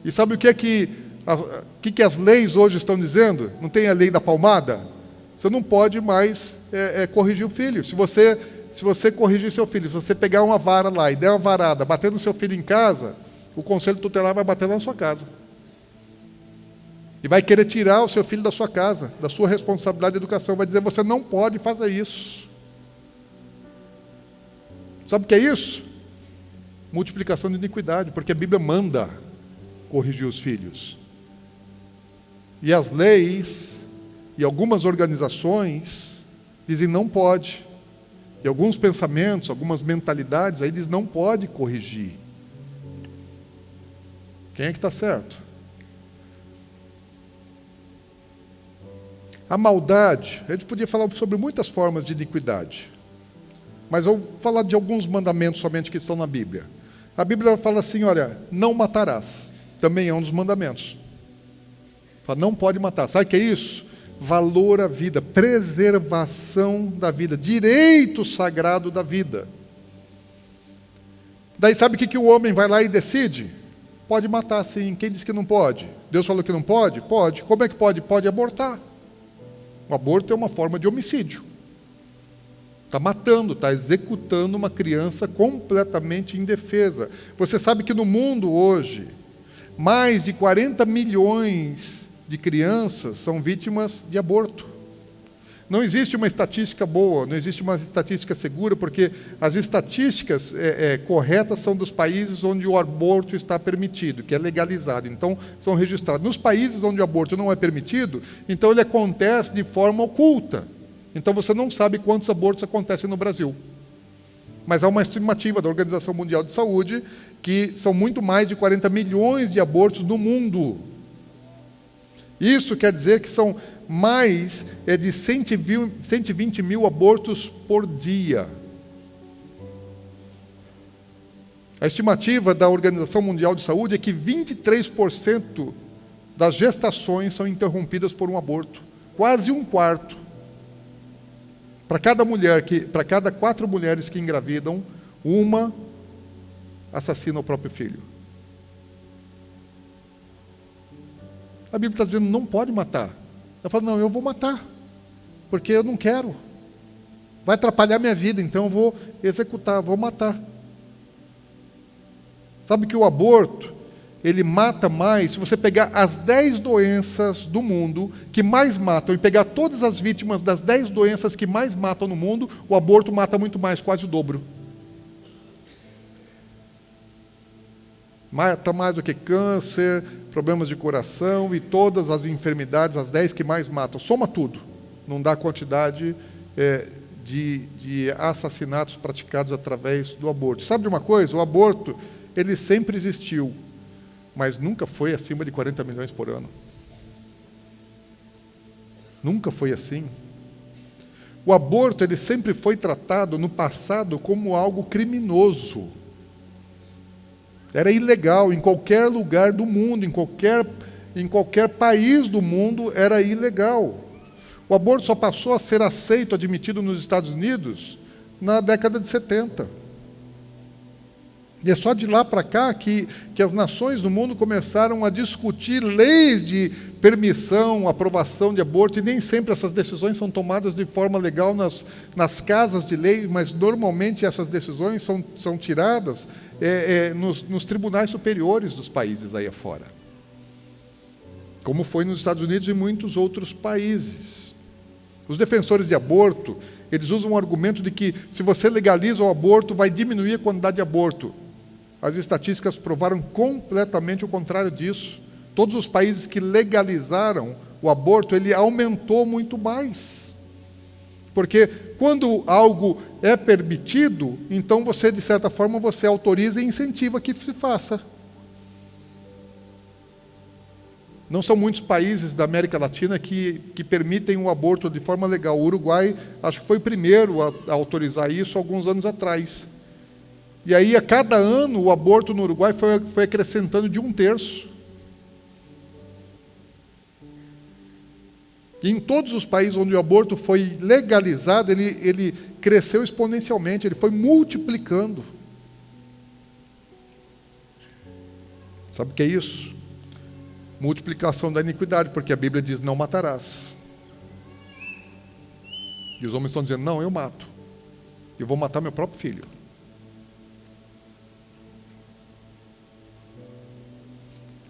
E sabe o que as leis hoje estão dizendo? Não tem a lei da palmada? Você não pode mais corrigir o filho. Se você corrigir seu filho, se você pegar uma vara lá e der uma varada, bater no seu filho em casa, o conselho tutelar vai bater lá na sua casa. E vai querer tirar o seu filho da sua casa, da sua responsabilidade de educação. Vai dizer, você não pode fazer isso. Sabe o que é isso? Multiplicação de iniquidade, porque a Bíblia manda corrigir os filhos. E as leis e algumas organizações dizem não pode. E alguns pensamentos, algumas mentalidades, aí eles não podem corrigir. Quem é que está certo? A maldade, a gente podia falar sobre muitas formas de iniquidade, mas eu vou falar de alguns mandamentos somente que estão na Bíblia. A Bíblia fala assim, olha, não matarás, também é um dos mandamentos. Fala, não pode matar, sabe o que é isso? Valor à vida, preservação da vida, direito sagrado da vida. Daí sabe o que o homem vai lá e decide? Pode matar sim, quem disse que não pode? Deus falou que não pode? Pode. Como é que pode? Pode abortar. O aborto é uma forma de homicídio. Está matando, está executando uma criança completamente indefesa. Você sabe que no mundo hoje, mais de 40 milhões de crianças são vítimas de aborto. Não existe uma estatística boa, não existe uma estatística segura, porque as estatísticas corretas são dos países onde o aborto está permitido, que é legalizado, então são registrados. Nos países onde o aborto não é permitido, então ele acontece de forma oculta. Então você não sabe quantos abortos acontecem no Brasil. Mas há uma estimativa da Organização Mundial de Saúde que são muito mais de 40 milhões de abortos no mundo. Isso quer dizer que são mais de 120 mil abortos por dia. A estimativa da Organização Mundial de Saúde é que 23% das gestações são interrompidas por um aborto. Quase um quarto. Para cada 4 mulheres que engravidam, uma assassina o próprio filho. A Bíblia está dizendo, não pode matar. Eu falo, não, eu vou matar, porque eu não quero. Vai atrapalhar minha vida, então eu vou executar, vou matar. Sabe que o aborto, ele mata mais, se você pegar as 10 doenças do mundo que mais matam, e pegar todas as vítimas das 10 doenças que mais matam no mundo, o aborto mata muito mais, quase o dobro. Mata mais do que câncer, problemas de coração e todas as enfermidades, as 10 que mais matam. Soma tudo. Não dá a quantidade de assassinatos praticados através do aborto. Sabe de uma coisa? O aborto, ele sempre existiu, mas nunca foi acima de 40 milhões por ano. Nunca foi assim. O aborto, ele sempre foi tratado no passado como algo criminoso. Era ilegal em qualquer lugar do mundo, em qualquer país do mundo era ilegal. O aborto só passou a ser aceito, admitido nos Estados Unidos na década de 70. E é só de lá para cá que as nações do mundo começaram a discutir leis de permissão, aprovação de aborto, e nem sempre essas decisões são tomadas de forma legal nas casas de lei, mas normalmente essas decisões são tiradas nos tribunais superiores dos países aí afora. Como foi nos Estados Unidos e muitos outros países. Os defensores de aborto, eles usam o argumento de que se você legaliza o aborto, vai diminuir a quantidade de aborto. As estatísticas provaram completamente o contrário disso. Todos os países que legalizaram o aborto, ele aumentou muito mais. Porque quando algo é permitido, então você, de certa forma, você autoriza e incentiva que se faça. Não são muitos países da América Latina que permitem o aborto de forma legal. O Uruguai, acho que foi o primeiro a autorizar isso alguns anos atrás. E aí, a cada ano, o aborto no Uruguai foi acrescentando de 1/3. E em todos os países onde o aborto foi legalizado, ele cresceu exponencialmente, ele foi multiplicando. Sabe o que é isso? Multiplicação da iniquidade, porque a Bíblia diz, não matarás. E os homens estão dizendo, não, eu mato. Eu vou matar meu próprio filho.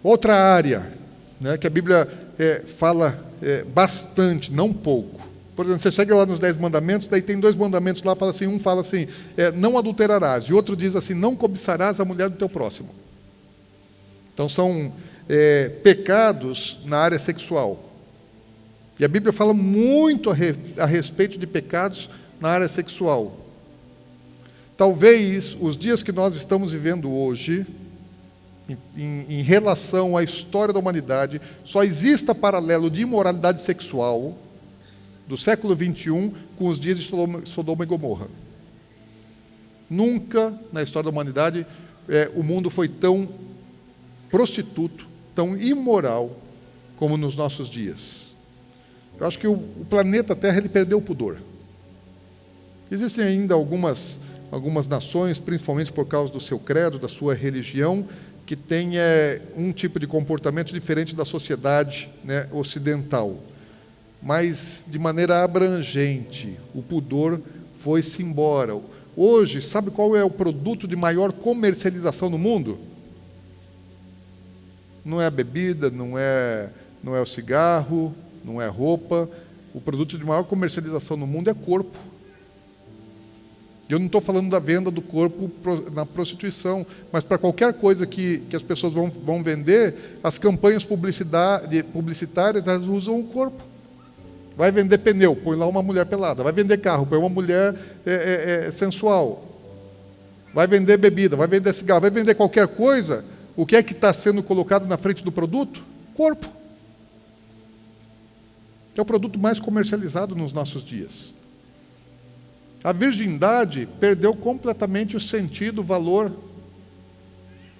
Outra área, né, que a Bíblia fala bastante, não pouco. Por exemplo, você chega lá nos 10 mandamentos, daí tem 2 mandamentos lá, um fala assim, não adulterarás, e outro diz assim, não cobiçarás a mulher do teu próximo. Então são pecados na área sexual. E a Bíblia fala muito a respeito de pecados na área sexual. Talvez os dias que nós estamos vivendo hoje, em relação à história da humanidade, só exista paralelo de imoralidade sexual do século XXI com os dias de Sodoma e Gomorra. Nunca na história da humanidade o mundo foi tão prostituto, tão imoral como nos nossos dias. Eu acho que o planeta Terra ele perdeu o pudor. Existem ainda algumas nações, principalmente por causa do seu credo, da sua religião, que tem um tipo de comportamento diferente da sociedade, né, ocidental. Mas, de maneira abrangente, o pudor foi-se embora. Hoje, sabe qual é o produto de maior comercialização no mundo? Não é a bebida, não é o cigarro, não é a roupa. O produto de maior comercialização no mundo é corpo. Eu não estou falando da venda do corpo na prostituição, mas para qualquer coisa que as pessoas vão vender, as campanhas publicitárias elas usam o corpo. Vai vender pneu, põe lá uma mulher pelada. Vai vender carro, põe uma mulher sensual. Vai vender bebida, vai vender cigarro, vai vender qualquer coisa. O que é que está sendo colocado na frente do produto? Corpo. É o produto mais comercializado nos nossos dias. A virgindade perdeu completamente o sentido, o valor.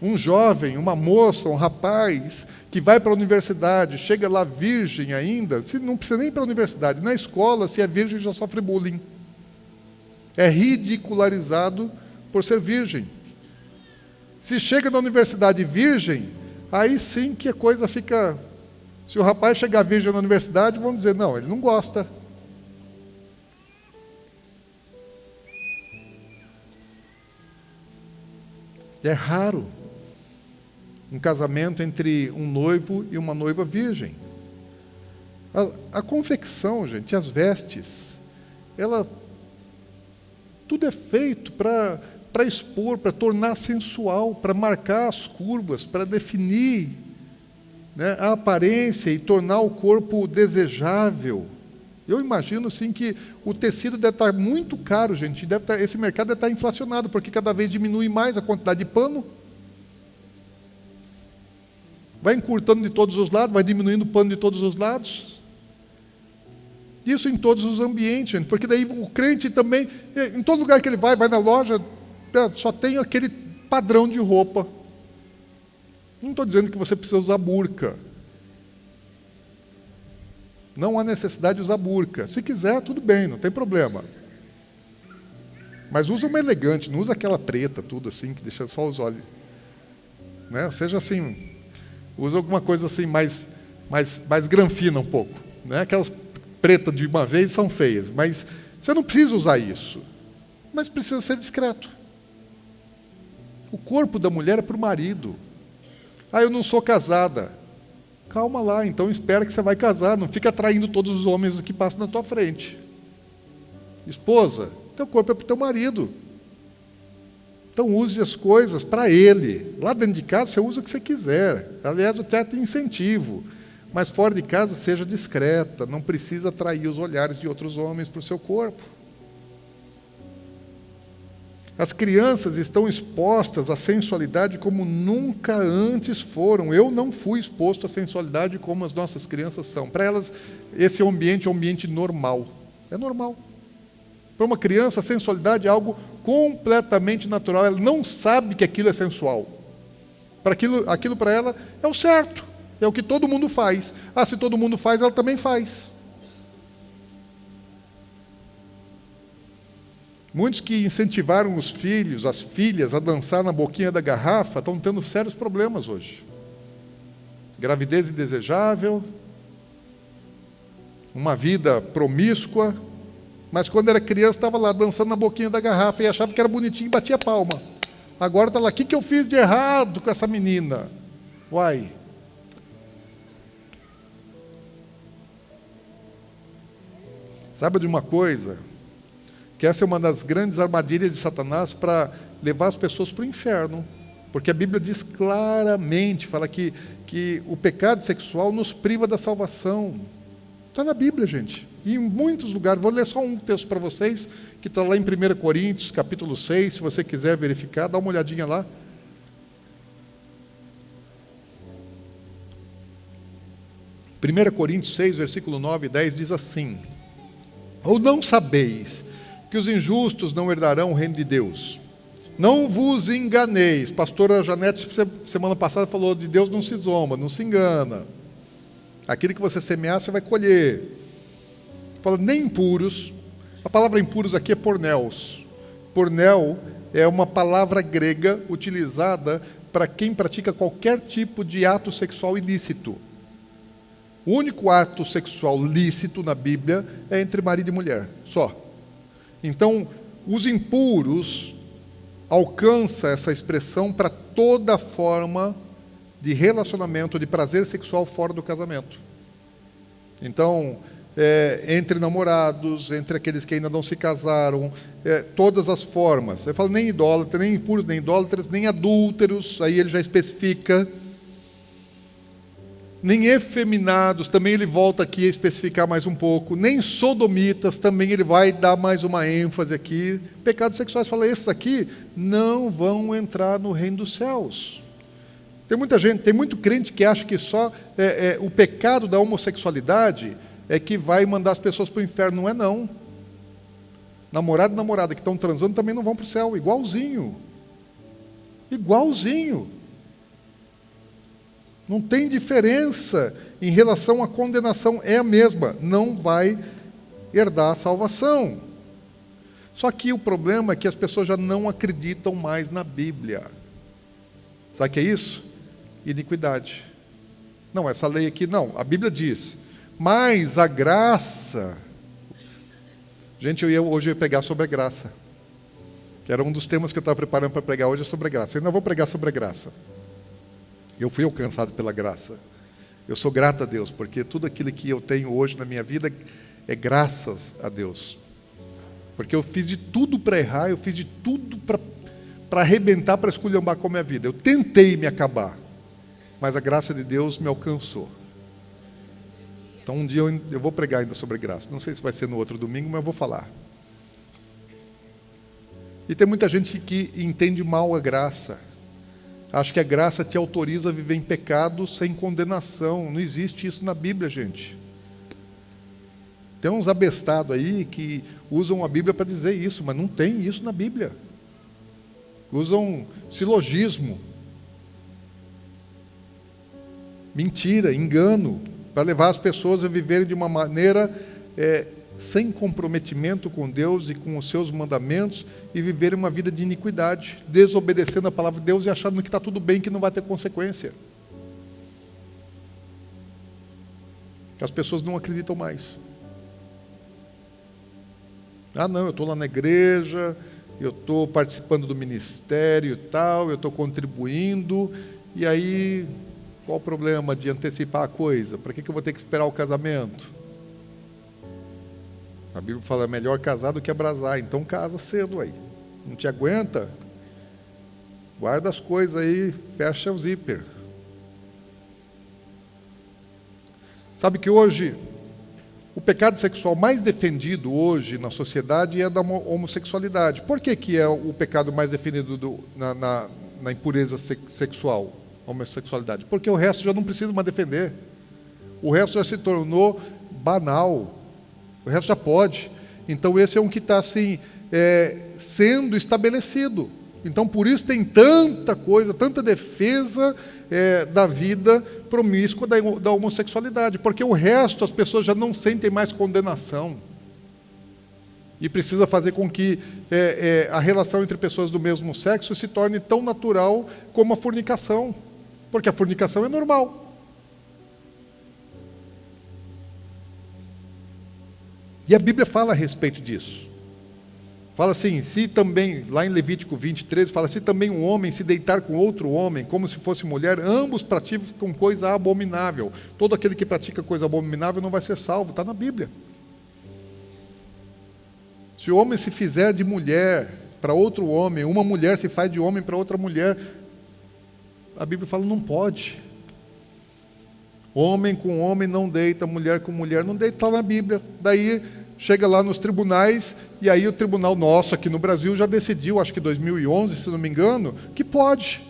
Um jovem, uma moça, um rapaz que vai para a universidade, chega lá virgem ainda, não precisa nem ir para a universidade, na escola, se é virgem, já sofre bullying. É ridicularizado por ser virgem. Se chega na universidade virgem, aí sim que a coisa fica... Se o rapaz chegar virgem na universidade, vão dizer, não, ele não gosta. É raro um casamento entre um noivo e uma noiva virgem. A confecção, gente, as vestes, tudo é feito para expor, para tornar sensual, para marcar as curvas, para definir, né, a aparência e tornar o corpo desejável. Eu imagino, sim, que o tecido deve estar muito caro, gente. Esse mercado deve estar inflacionado, porque cada vez diminui mais a quantidade de pano. Vai encurtando de todos os lados, vai diminuindo o pano de todos os lados. Isso em todos os ambientes, gente, porque daí o crente também, em todo lugar que ele vai na loja, só tem aquele padrão de roupa. Não estou dizendo que você precisa usar burca. Não há necessidade de usar burca. Se quiser, tudo bem, não tem problema. Mas usa uma elegante, não usa aquela preta, tudo assim, que deixa só os olhos. Né? Seja assim, usa alguma coisa assim mais granfina um pouco. Né? Aquelas pretas de uma vez são feias, mas você não precisa usar isso. Mas precisa ser discreto. O corpo da mulher é para o marido. Eu não sou casada. Calma lá, então espera que você vai casar, não fica atraindo todos os homens que passam na tua frente. Esposa, teu corpo é para o teu marido. Então use as coisas para ele. Lá dentro de casa você usa o que você quiser. Aliás, eu até te incentivo. Mas fora de casa seja discreta, não precisa atrair os olhares de outros homens para o seu corpo. As crianças estão expostas à sensualidade como nunca antes foram. Eu não fui exposto à sensualidade como as nossas crianças são. Para elas, esse ambiente é um ambiente normal. É normal. Para uma criança, a sensualidade é algo completamente natural. Ela não sabe que aquilo é sensual. Aquilo para ela é o certo, é o que todo mundo faz. Ah, se todo mundo faz, ela também faz. Muitos que incentivaram os filhos, as filhas, a dançar na boquinha da garrafa, estão tendo sérios problemas hoje. Gravidez indesejável, uma vida promíscua, mas quando era criança estava lá dançando na boquinha da garrafa e achava que era bonitinho e batia palma. Agora está lá, o que eu fiz de errado com essa menina? Uai. Saiba de uma coisa, que essa é uma das grandes armadilhas de Satanás para levar as pessoas para o inferno. Porque a Bíblia diz claramente, fala que o pecado sexual nos priva da salvação. Está na Bíblia, gente. E em muitos lugares, vou ler só um texto para vocês, que está lá em 1 Coríntios, capítulo 6, se você quiser verificar, dá uma olhadinha lá. Primeira Coríntios 6, versículo 9 e 10 diz assim: ou não sabeis que os injustos não herdarão o reino de Deus? Não vos enganeis. Pastora Janete, semana passada, falou de Deus não se zomba, não se engana. Aquilo que você semear, você vai colher. Fala, nem impuros. A palavra impuros aqui é porneos. Pornel é uma palavra grega utilizada para quem pratica qualquer tipo de ato sexual ilícito. O único ato sexual lícito na Bíblia é entre marido e mulher, só. Então, os impuros alcança essa expressão para toda forma de relacionamento, de prazer sexual fora do casamento. Então, entre namorados, entre aqueles que ainda não se casaram, todas as formas. Ele fala nem idólatras, nem impuros, nem idólatras, nem adúlteros, aí ele já especifica. Nem efeminados, também ele volta aqui a especificar mais um pouco, nem sodomitas, também ele vai dar mais uma ênfase aqui. Pecados sexuais, fala, esses aqui não vão entrar no reino dos céus. Tem muita gente, tem muito crente que acha que só o pecado da homossexualidade é que vai mandar as pessoas para o inferno. Não é não. Namorado e namorada que estão transando também não vão para o céu, igualzinho. Igualzinho. Não tem diferença em relação à condenação, é a mesma, não vai herdar a salvação. Só que o problema é que as pessoas já não acreditam mais na Bíblia. Sabe o que é isso? Iniquidade. Não, essa lei aqui não, a Bíblia diz, mas a graça... Gente, hoje eu ia pregar sobre a graça. Era um dos temas que eu estava preparando para pregar hoje, é sobre a graça. Eu não vou pregar sobre a graça. Eu fui alcançado pela graça. Eu sou grato a Deus, porque tudo aquilo que eu tenho hoje na minha vida é graças a Deus. Porque eu fiz de tudo para errar, eu fiz de tudo para arrebentar, para esculhambar com a minha vida. Eu tentei me acabar, mas a graça de Deus me alcançou. Então um dia eu vou pregar ainda sobre graça. Não sei se vai ser no outro domingo, mas eu vou falar. E tem muita gente que entende mal a graça. Acho que a graça te autoriza a viver em pecado sem condenação. Não existe isso na Bíblia, gente. Tem uns abestados aí que usam a Bíblia para dizer isso, mas não tem isso na Bíblia. Usam silogismo, mentira, engano, para levar as pessoas a viverem de uma maneira sem comprometimento com Deus e com os seus mandamentos, e viverem uma vida de iniquidade, desobedecendo a palavra de Deus e achando que está tudo bem, que não vai ter consequência. As pessoas não acreditam mais. Ah, não, eu estou lá na igreja, eu estou participando do ministério e tal, eu estou contribuindo, e aí, qual o problema de antecipar a coisa? Para que eu vou ter que esperar o casamento? A Bíblia fala, é melhor casar do que abrasar, então casa cedo aí. Não te aguenta? Guarda as coisas aí, fecha o zíper. Sabe que hoje, o pecado sexual mais defendido hoje na sociedade é da homossexualidade. Por que é o pecado mais defendido na impureza sexual, homossexualidade? Porque o resto já não precisa mais defender. O resto já se tornou banal. O resto já pode. Então esse é um que está assim, sendo estabelecido. Então por isso tem tanta coisa, tanta defesa da vida promíscua da homossexualidade, porque o resto as pessoas já não sentem mais condenação. E precisa fazer com que a relação entre pessoas do mesmo sexo se torne tão natural como a fornicação, porque a fornicação é normal. E a Bíblia fala a respeito disso. Fala assim, se também, lá em Levítico 20:13, fala, se também um homem se deitar com outro homem, como se fosse mulher, ambos praticam coisa abominável. Todo aquele que pratica coisa abominável não vai ser salvo, está na Bíblia. Se o homem se fizer de mulher para outro homem, uma mulher se faz de homem para outra mulher, a Bíblia fala, não pode. Homem com homem não deita, mulher com mulher não deita, está na Bíblia. Daí chega lá nos tribunais, e aí o tribunal nosso aqui no Brasil já decidiu, acho que em 2011, se não me engano, que pode,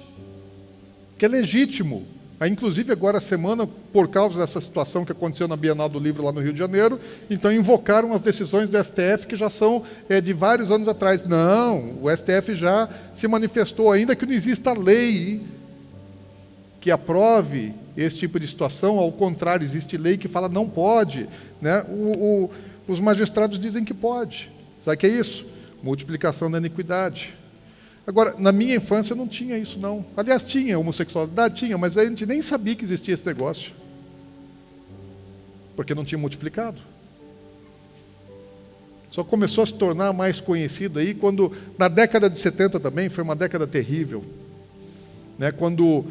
que é legítimo. Aí, inclusive, agora a semana, por causa dessa situação que aconteceu na Bienal do Livro lá no Rio de Janeiro, então invocaram as decisões do STF, que já são de vários anos atrás. Não, o STF já se manifestou, ainda que não exista lei que aprove esse tipo de situação, ao contrário, existe lei que fala não pode, né? Os magistrados dizem que pode. Sabe o que é isso? Multiplicação da iniquidade. Agora, na minha infância não tinha isso, não. Aliás, tinha homossexualidade, tinha, mas a gente nem sabia que existia esse negócio. Porque não tinha multiplicado. Só começou a se tornar mais conhecido aí quando, na década de 70 também, foi uma década terrível, né? Quando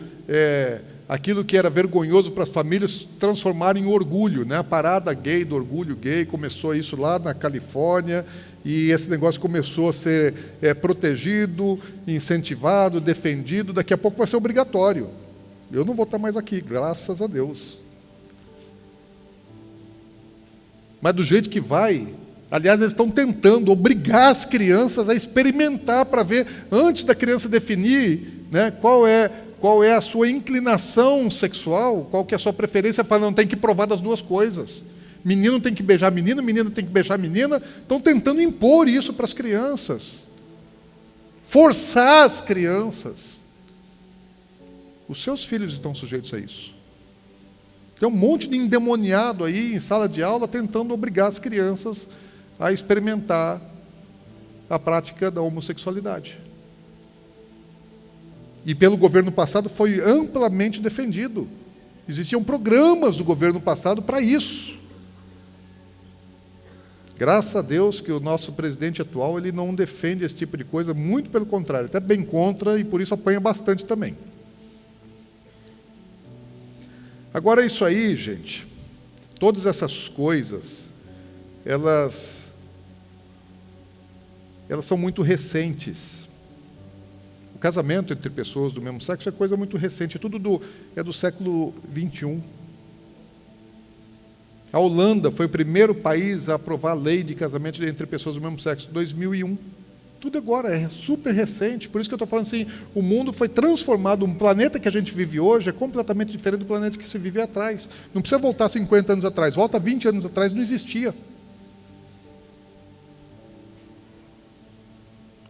aquilo que era vergonhoso para as famílias transformaram em orgulho, né? A parada gay, do orgulho gay, começou isso lá na Califórnia, e esse negócio começou a ser protegido, incentivado, defendido. Daqui a pouco vai ser obrigatório. Eu não vou estar mais aqui, graças a Deus. Mas do jeito que vai, aliás, eles estão tentando obrigar as crianças a experimentar para ver, antes da criança definir, né, qual é a sua inclinação sexual, qual que é a sua preferência, falando, tem que provar das duas coisas. Menino tem que beijar menino, menina tem que beijar menina. Estão tentando impor isso para as crianças. Forçar as crianças. Os seus filhos estão sujeitos a isso. Tem um monte de endemoniado aí em sala de aula tentando obrigar as crianças a experimentar a prática da homossexualidade. E pelo governo passado foi amplamente defendido. Existiam programas do governo passado para isso. Graças a Deus que o nosso presidente atual ele não defende esse tipo de coisa, muito pelo contrário, até bem contra, e por isso apanha bastante também. Agora isso aí, gente, todas essas coisas, elas são muito recentes. O casamento entre pessoas do mesmo sexo é coisa muito recente, tudo é do século XXI. A Holanda foi o primeiro país a aprovar a lei de casamento entre pessoas do mesmo sexo, 2001. Tudo agora, é super recente, por isso que eu estou falando assim, o mundo foi transformado, um planeta que a gente vive hoje é completamente diferente do planeta que se vivia atrás. Não precisa voltar 50 anos atrás, volta 20 anos atrás, não existia.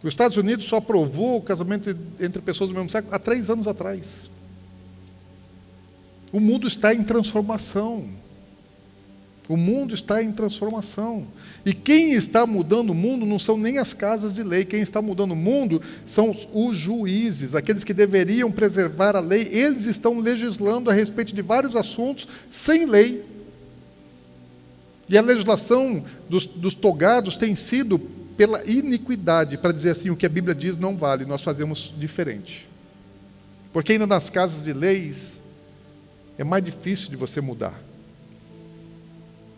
Os Estados Unidos só aprovou o casamento entre pessoas do mesmo sexo há 3 anos atrás. O mundo está em transformação. O mundo está em transformação. E quem está mudando o mundo não são nem as casas de lei. Quem está mudando o mundo são os juízes, aqueles que deveriam preservar a lei. Eles estão legislando a respeito de vários assuntos sem lei. E a legislação dos togados tem sido pela iniquidade, para dizer assim, o que a Bíblia diz não vale, nós fazemos diferente. Porque ainda nas casas de leis é mais difícil de você mudar.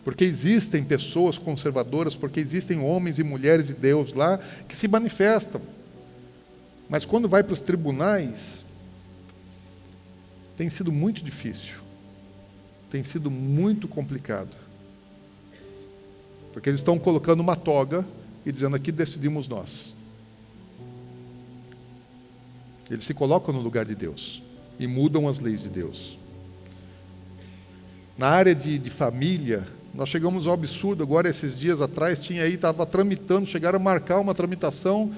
Porque existem pessoas conservadoras, porque existem homens e mulheres de Deus lá que se manifestam. Mas quando vai para os tribunais, tem sido muito difícil. Tem sido muito complicado. Porque eles estão colocando uma toga e dizendo, aqui decidimos nós. Eles se colocam no lugar de Deus e mudam as leis de Deus. Na área de família, Nós chegamos ao absurdo, agora esses dias atrás, estava tramitando, chegaram a marcar uma tramitação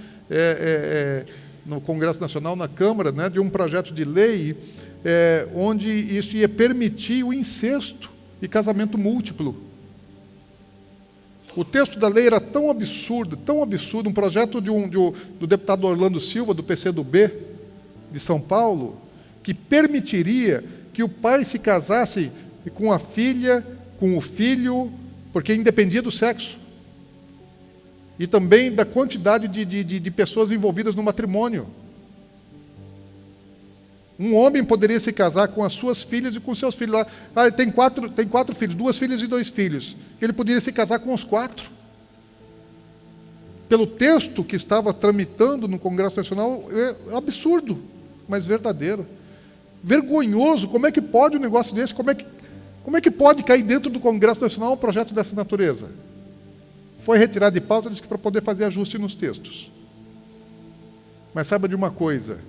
no Congresso Nacional, na Câmara, né, de um projeto de lei onde isso ia permitir o incesto e casamento múltiplo. O texto da lei era tão absurdo, um projeto do deputado Orlando Silva, do PCdoB, de São Paulo, que permitiria que o pai se casasse com a filha, com o filho, porque independia do sexo. E também da quantidade de pessoas envolvidas no matrimônio. Um homem poderia se casar com as suas filhas e com seus filhos. Ele tem quatro filhos, 2 filhas e 2 filhos. Ele poderia se casar com os 4. Pelo texto que estava tramitando no Congresso Nacional, é absurdo, mas verdadeiro. Vergonhoso, como é que pode um negócio desse? Como é que pode cair dentro do Congresso Nacional um projeto dessa natureza? Foi retirado de pauta, disse que para poder fazer ajuste nos textos. Mas saiba de uma coisa,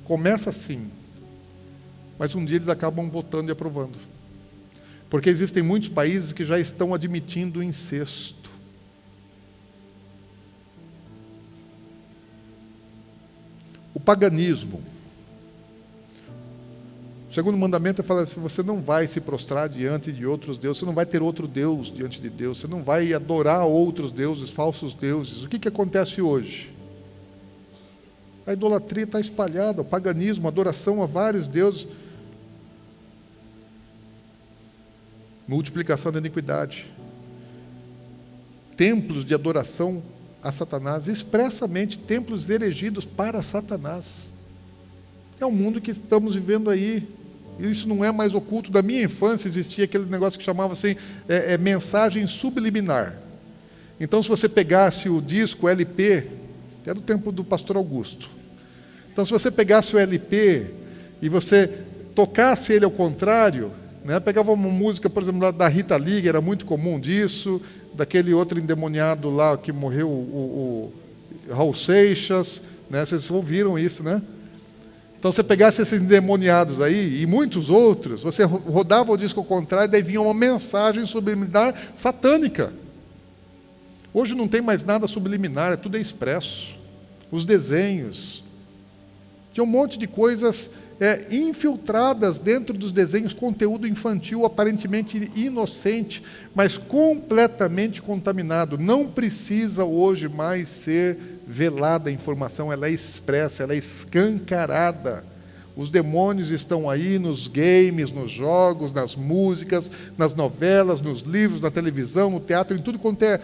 começa assim, mas um dia eles acabam votando e aprovando. Porque existem muitos países que já estão admitindo o incesto. O paganismo. O segundo mandamento fala assim: você não vai se prostrar diante de outros deuses, você não vai ter outro Deus diante de Deus, você não vai adorar outros deuses, falsos deuses. O que acontece hoje? A idolatria está espalhada, o paganismo, a adoração a vários deuses. Multiplicação da iniquidade. Templos de adoração a Satanás, expressamente templos erigidos para Satanás. É o mundo que estamos vivendo aí. Isso não é mais oculto. Da minha infância existia aquele negócio que chamava assim, mensagem subliminar. Então, se você pegasse o disco LP, é do tempo do pastor Augusto. Então, se você pegasse o LP e você tocasse ele ao contrário, né, pegava uma música, por exemplo, da Rita Lee, era muito comum disso, daquele outro endemoniado lá que morreu, o Raul Seixas, né, vocês ouviram isso, né? Então, você pegasse esses endemoniados aí, e muitos outros, você rodava o disco ao contrário, daí vinha uma mensagem subliminar satânica. Hoje não tem mais nada subliminar, tudo é expresso. Os desenhos. Tinha um monte de coisas infiltradas dentro dos desenhos, conteúdo infantil aparentemente inocente, mas completamente contaminado. Não precisa hoje mais ser velada a informação, ela é expressa, ela é escancarada. Os demônios estão aí nos games, nos jogos, nas músicas, nas novelas, nos livros, na televisão, no teatro, em tudo quanto é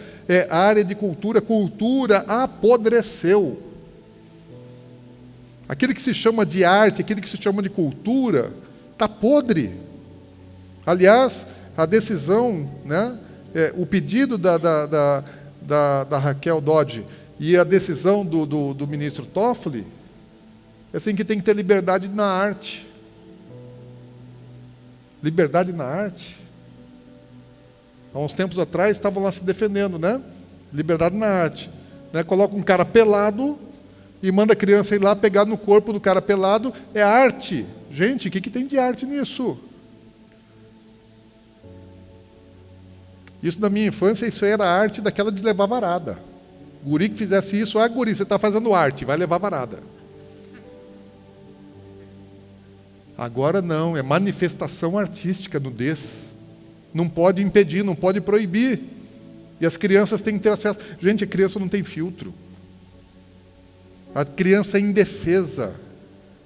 área de cultura. Cultura apodreceu. Aquilo que se chama de arte, aquilo que se chama de cultura, está podre. Aliás, a decisão, né, o pedido da Raquel Dodge e a decisão do ministro Toffoli, é assim que tem que ter liberdade na arte. Liberdade na arte. Há uns tempos atrás estavam lá se defendendo, né? Liberdade na arte. Né? Coloca um cara pelado e manda a criança ir lá pegar no corpo do cara pelado, é arte. Gente, o que tem de arte nisso? Isso na minha infância, isso era arte daquela de levar varada. Guri que fizesse isso, guri, você está fazendo arte, vai levar varada. Agora não, é manifestação artística, nudez. Não pode impedir, não pode proibir. E as crianças têm que ter acesso. Gente, a criança não tem filtro. A criança é indefesa.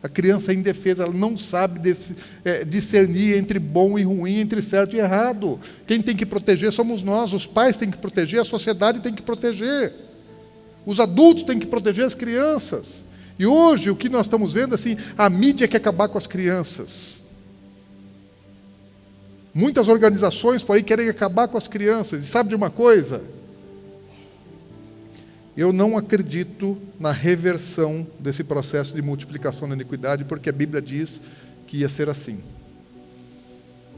A criança é indefesa, ela não sabe discernir entre bom e ruim, entre certo e errado. Quem tem que proteger somos nós, os pais têm que proteger, a sociedade tem que proteger. Os adultos têm que proteger as crianças. E hoje, o que nós estamos vendo, assim, a mídia quer acabar com as crianças. Muitas organizações por aí querem acabar com as crianças. E sabe de uma coisa? Eu não acredito na reversão desse processo de multiplicação da iniquidade, porque a Bíblia diz que ia ser assim.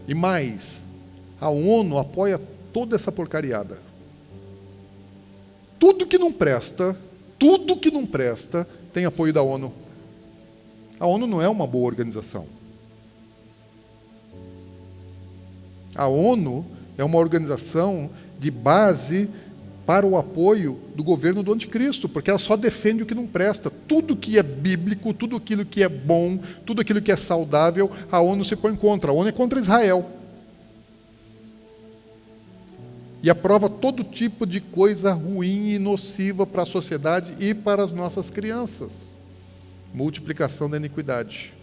E mais, a ONU apoia toda essa porcariada. Tudo que não presta, tem apoio da ONU. A ONU não é uma boa organização. A ONU é uma organização de base para o apoio do governo do anticristo, porque ela só defende o que não presta. Tudo que é bíblico, tudo aquilo que é bom, tudo aquilo que é saudável, a ONU se põe contra. A ONU é contra Israel. E aprova todo tipo de coisa ruim e nociva para a sociedade e para as nossas crianças. Multiplicação da iniquidade.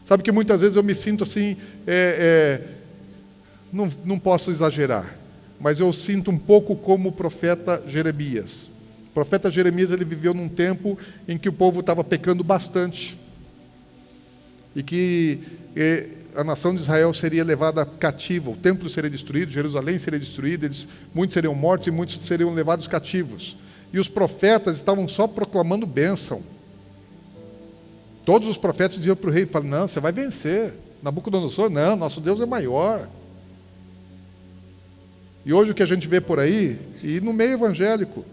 Sabe que muitas vezes eu me sinto assim, não posso exagerar, mas eu sinto um pouco como o profeta Jeremias. O profeta Jeremias, ele viveu num tempo em que o povo estava pecando bastante, e que a nação de Israel seria levada cativa, o templo seria destruído, Jerusalém seria destruída, muitos seriam mortos e muitos seriam levados cativos. E os profetas estavam só proclamando bênção. Todos os profetas diziam para o rei, não, você vai vencer. Nabucodonosor, não, nosso Deus é maior. E hoje o que a gente vê por aí, e no meio evangélico,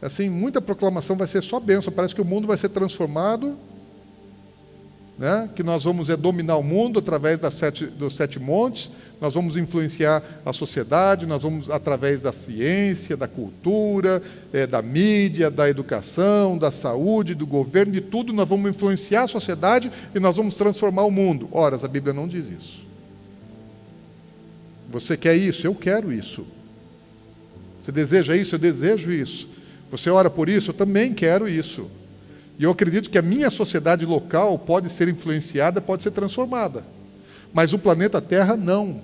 assim, muita proclamação vai ser só bênção, parece que o mundo vai ser transformado, né? Que nós vamos dominar o mundo através dos 7 montes, nós vamos influenciar a sociedade, nós vamos, através da ciência, da cultura, da mídia, da educação, da saúde, do governo, de tudo, nós vamos influenciar a sociedade e nós vamos transformar o mundo. Ora, a Bíblia não diz isso. Você quer isso? Eu quero isso. Você deseja isso? Eu desejo isso. Você ora por isso? Eu também quero isso. E eu acredito que a minha sociedade local pode ser influenciada, pode ser transformada. Mas o planeta Terra, não.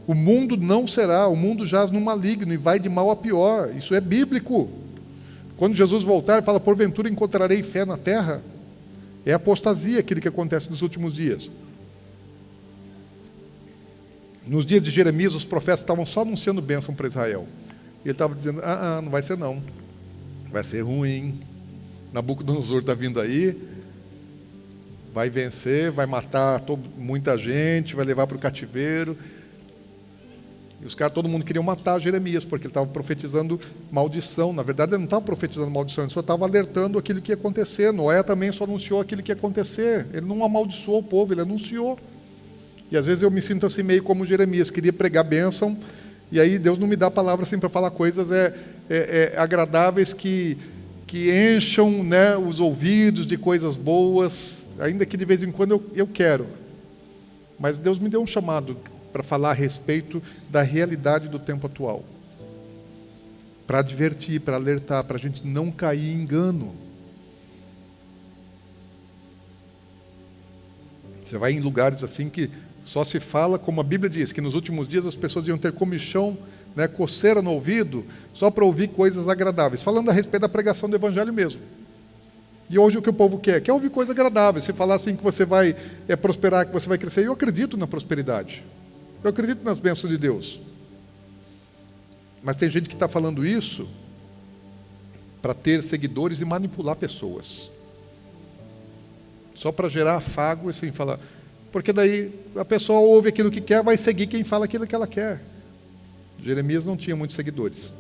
O mundo não será. O mundo jaz no maligno e vai de mal a pior. Isso é bíblico. Quando Jesus voltar, ele fala, porventura encontrarei fé na terra. É apostasia aquilo que acontece nos últimos dias. Nos dias de Jeremias, os profetas estavam só anunciando bênção para Israel. E ele estava dizendo, não vai ser não. Vai ser ruim. Nabucodonosor está vindo aí, vai vencer, vai matar muita gente, vai levar para o cativeiro. E os caras, todo mundo queria matar Jeremias, porque ele estava profetizando maldição. Na verdade, ele não estava profetizando maldição, ele só estava alertando aquilo que ia acontecer. Noé também só anunciou aquilo que ia acontecer. Ele não amaldiçoou o povo, ele anunciou. E às vezes eu me sinto assim meio como Jeremias, queria pregar bênção, e aí Deus não me dá a palavra assim para falar coisas agradáveis que encham, né, os ouvidos de coisas boas, ainda que de vez em quando eu quero. Mas Deus me deu um chamado para falar a respeito da realidade do tempo atual. Para advertir, para alertar, para a gente não cair em engano. Você vai em lugares assim que só se fala, como a Bíblia diz, que nos últimos dias as pessoas iam ter comichão, né, coceira no ouvido, só para ouvir coisas agradáveis, falando a respeito da pregação do Evangelho mesmo. E hoje o que o povo quer? Quer ouvir coisas agradáveis. Se falar assim que você vai prosperar, que você vai crescer, eu acredito na prosperidade, eu acredito nas bênçãos de Deus. Mas tem gente que está falando isso para ter seguidores e manipular pessoas, só para gerar afago, assim, falar, porque daí a pessoa ouve aquilo que quer, vai seguir quem fala aquilo que ela quer. Jeremias não tinha muitos seguidores.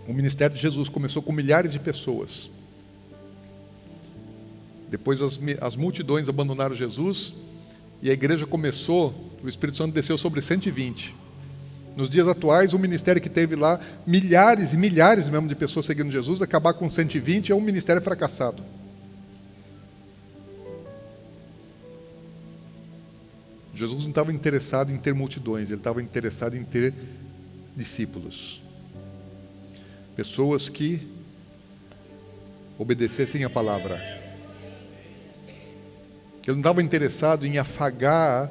O ministério de Jesus começou com milhares de pessoas. Depois as multidões abandonaram Jesus e a igreja começou, o Espírito Santo desceu sobre 120. Nos dias atuais, o ministério que teve lá, milhares e milhares mesmo de pessoas seguindo Jesus, acabar com 120 é um ministério fracassado. Jesus não estava interessado em ter multidões, ele estava interessado em ter discípulos. Pessoas que obedecessem a palavra. Ele não estava interessado em afagar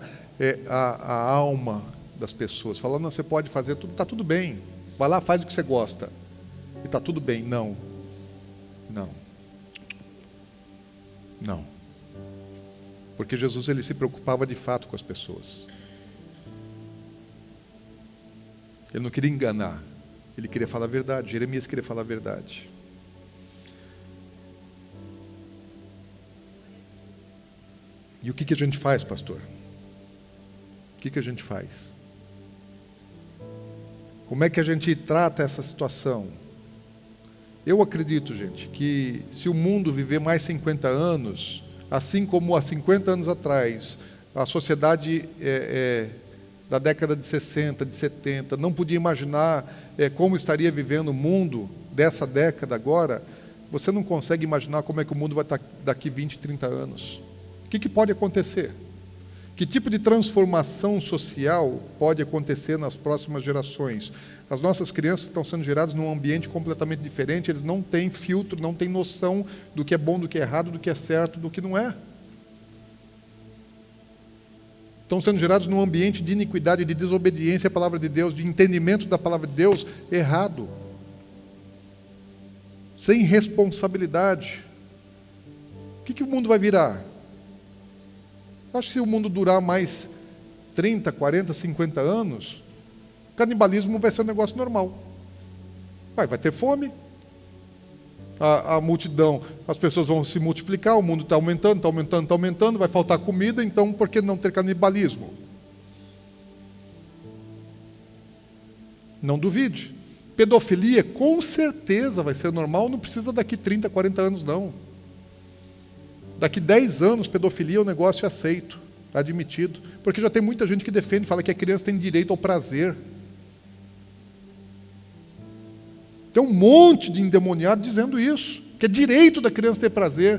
a alma das pessoas, falando, não, você pode fazer tudo, está tudo bem, vai lá, faz o que você gosta, e está tudo bem. Não. Porque Jesus, ele se preocupava de fato com as pessoas. Ele não queria enganar, ele queria falar a verdade. Jeremias queria falar a verdade. E o que a gente faz, pastor? O que a gente faz? Como é que a gente trata essa situação? Eu acredito, gente, que se o mundo viver mais 50 anos, assim como há 50 anos atrás, a sociedade da década de 60, de 70, não podia imaginar como estaria vivendo o mundo dessa década agora, você não consegue imaginar como é que o mundo vai estar daqui 20, 30 anos. O que pode acontecer? Que tipo de transformação social pode acontecer nas próximas gerações? As nossas crianças estão sendo geradas num ambiente completamente diferente, eles não têm filtro, não têm noção do que é bom, do que é errado, do que é certo, do que não é. Estão sendo gerados num ambiente de iniquidade, de desobediência à palavra de Deus, de entendimento da palavra de Deus errado. Sem responsabilidade. O que o mundo vai virar? Acho que se o mundo durar mais 30, 40, 50 anos, canibalismo vai ser um negócio normal. Vai ter fome, a multidão, as pessoas vão se multiplicar, o mundo está aumentando, está aumentando, está aumentando, vai faltar comida, então por que não ter canibalismo? Não duvide. Pedofilia, com certeza, vai ser normal, não precisa daqui 30, 40 anos, não. Daqui 10 anos, pedofilia é um negócio aceito, admitido, porque já tem muita gente que defende, fala que a criança tem direito ao prazer. Tem um monte de endemoniado dizendo isso, que é direito da criança ter prazer,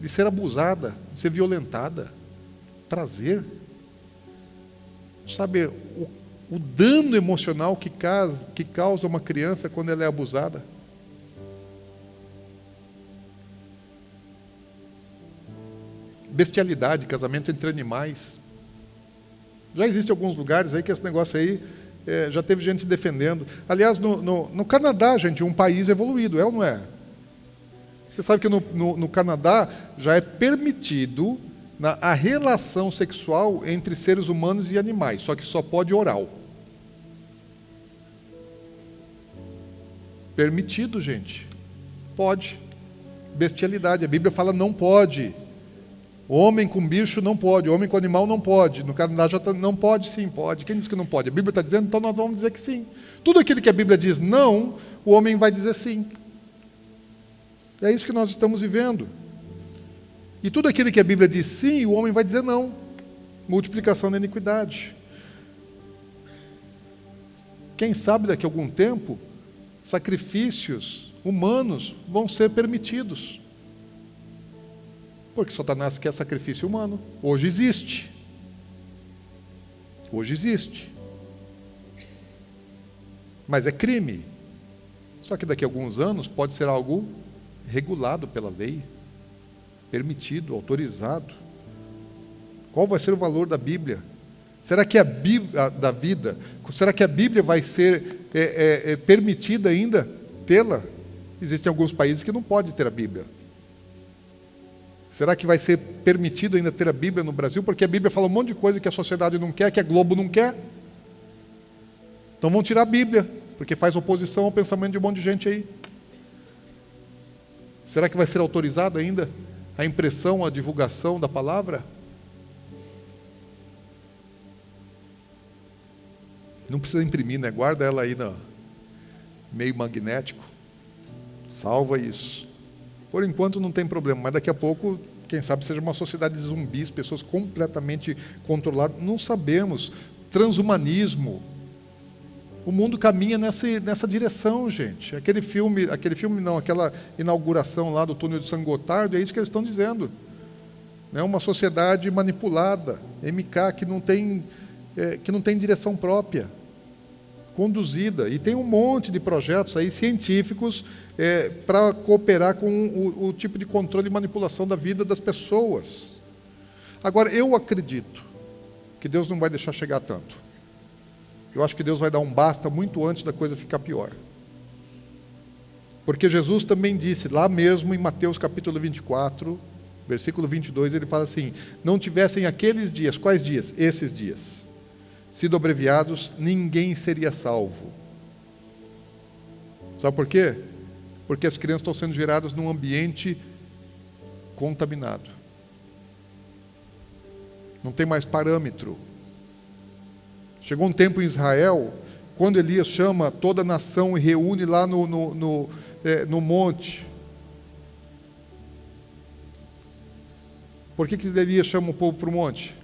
de ser abusada, de ser violentada. Prazer. Sabe, o dano emocional que causa uma criança quando ela é abusada. Bestialidade, casamento entre animais. Já existe alguns lugares aí que esse negócio aí já teve gente defendendo. Aliás, no Canadá, gente, um país evoluído, é ou não é? Você sabe que no Canadá já é permitido a relação sexual entre seres humanos e animais, só que só pode oral. Permitido, gente. Pode. Bestialidade, a Bíblia fala não pode. Homem com bicho não pode, homem com animal não pode. No Canadá já não pode, sim, pode. Quem disse que não pode? A Bíblia está dizendo, então nós vamos dizer que sim. Tudo aquilo que a Bíblia diz não, o homem vai dizer sim. É isso que nós estamos vivendo. E tudo aquilo que a Bíblia diz sim, o homem vai dizer não. Multiplicação da iniquidade. Quem sabe daqui a algum tempo, sacrifícios humanos vão ser permitidos. Porque Satanás quer sacrifício humano. Hoje existe. Hoje existe. Mas é crime. Só que daqui a alguns anos pode ser algo regulado pela lei, permitido, autorizado. Qual vai ser o valor da Bíblia? Será que da vida? Será que a Bíblia vai ser permitida ainda tê-la? Existem alguns países que não podem ter a Bíblia. Será que vai ser permitido ainda ter a Bíblia no Brasil? Porque a Bíblia fala um monte de coisa que a sociedade não quer, que a Globo não quer. Então vão tirar a Bíblia, porque faz oposição ao pensamento de um monte de gente aí. Será que vai ser autorizado ainda a impressão, a divulgação da palavra? Não precisa imprimir, né? Guarda ela aí no meio magnético. Salva isso. Por enquanto não tem problema, mas daqui a pouco, quem sabe, seja uma sociedade de zumbis, pessoas completamente controladas. Não sabemos. Transhumanismo. O mundo caminha nessa direção, gente. Aquele filme não, aquela inauguração lá do túnel de San Gotardo, é isso que eles estão dizendo. É uma sociedade manipulada, MK, que não tem direção própria, conduzida. E tem um monte de projetos aí científicos para cooperar com o tipo de controle e manipulação da vida das pessoas. Agora, eu acredito que Deus não vai deixar chegar tanto. Eu acho que Deus vai dar um basta muito antes da coisa ficar pior. Porque Jesus também disse, lá mesmo em Mateus capítulo 24, versículo 22, ele fala assim, não tivessem aqueles dias, quais dias? Esses dias, sido abreviados, ninguém seria salvo. Sabe por quê? Porque as crianças estão sendo geradas num ambiente contaminado. Não tem mais parâmetro. Chegou um tempo em Israel, quando Elias chama toda a nação e reúne lá no monte. Por que Elias chama o povo para o monte?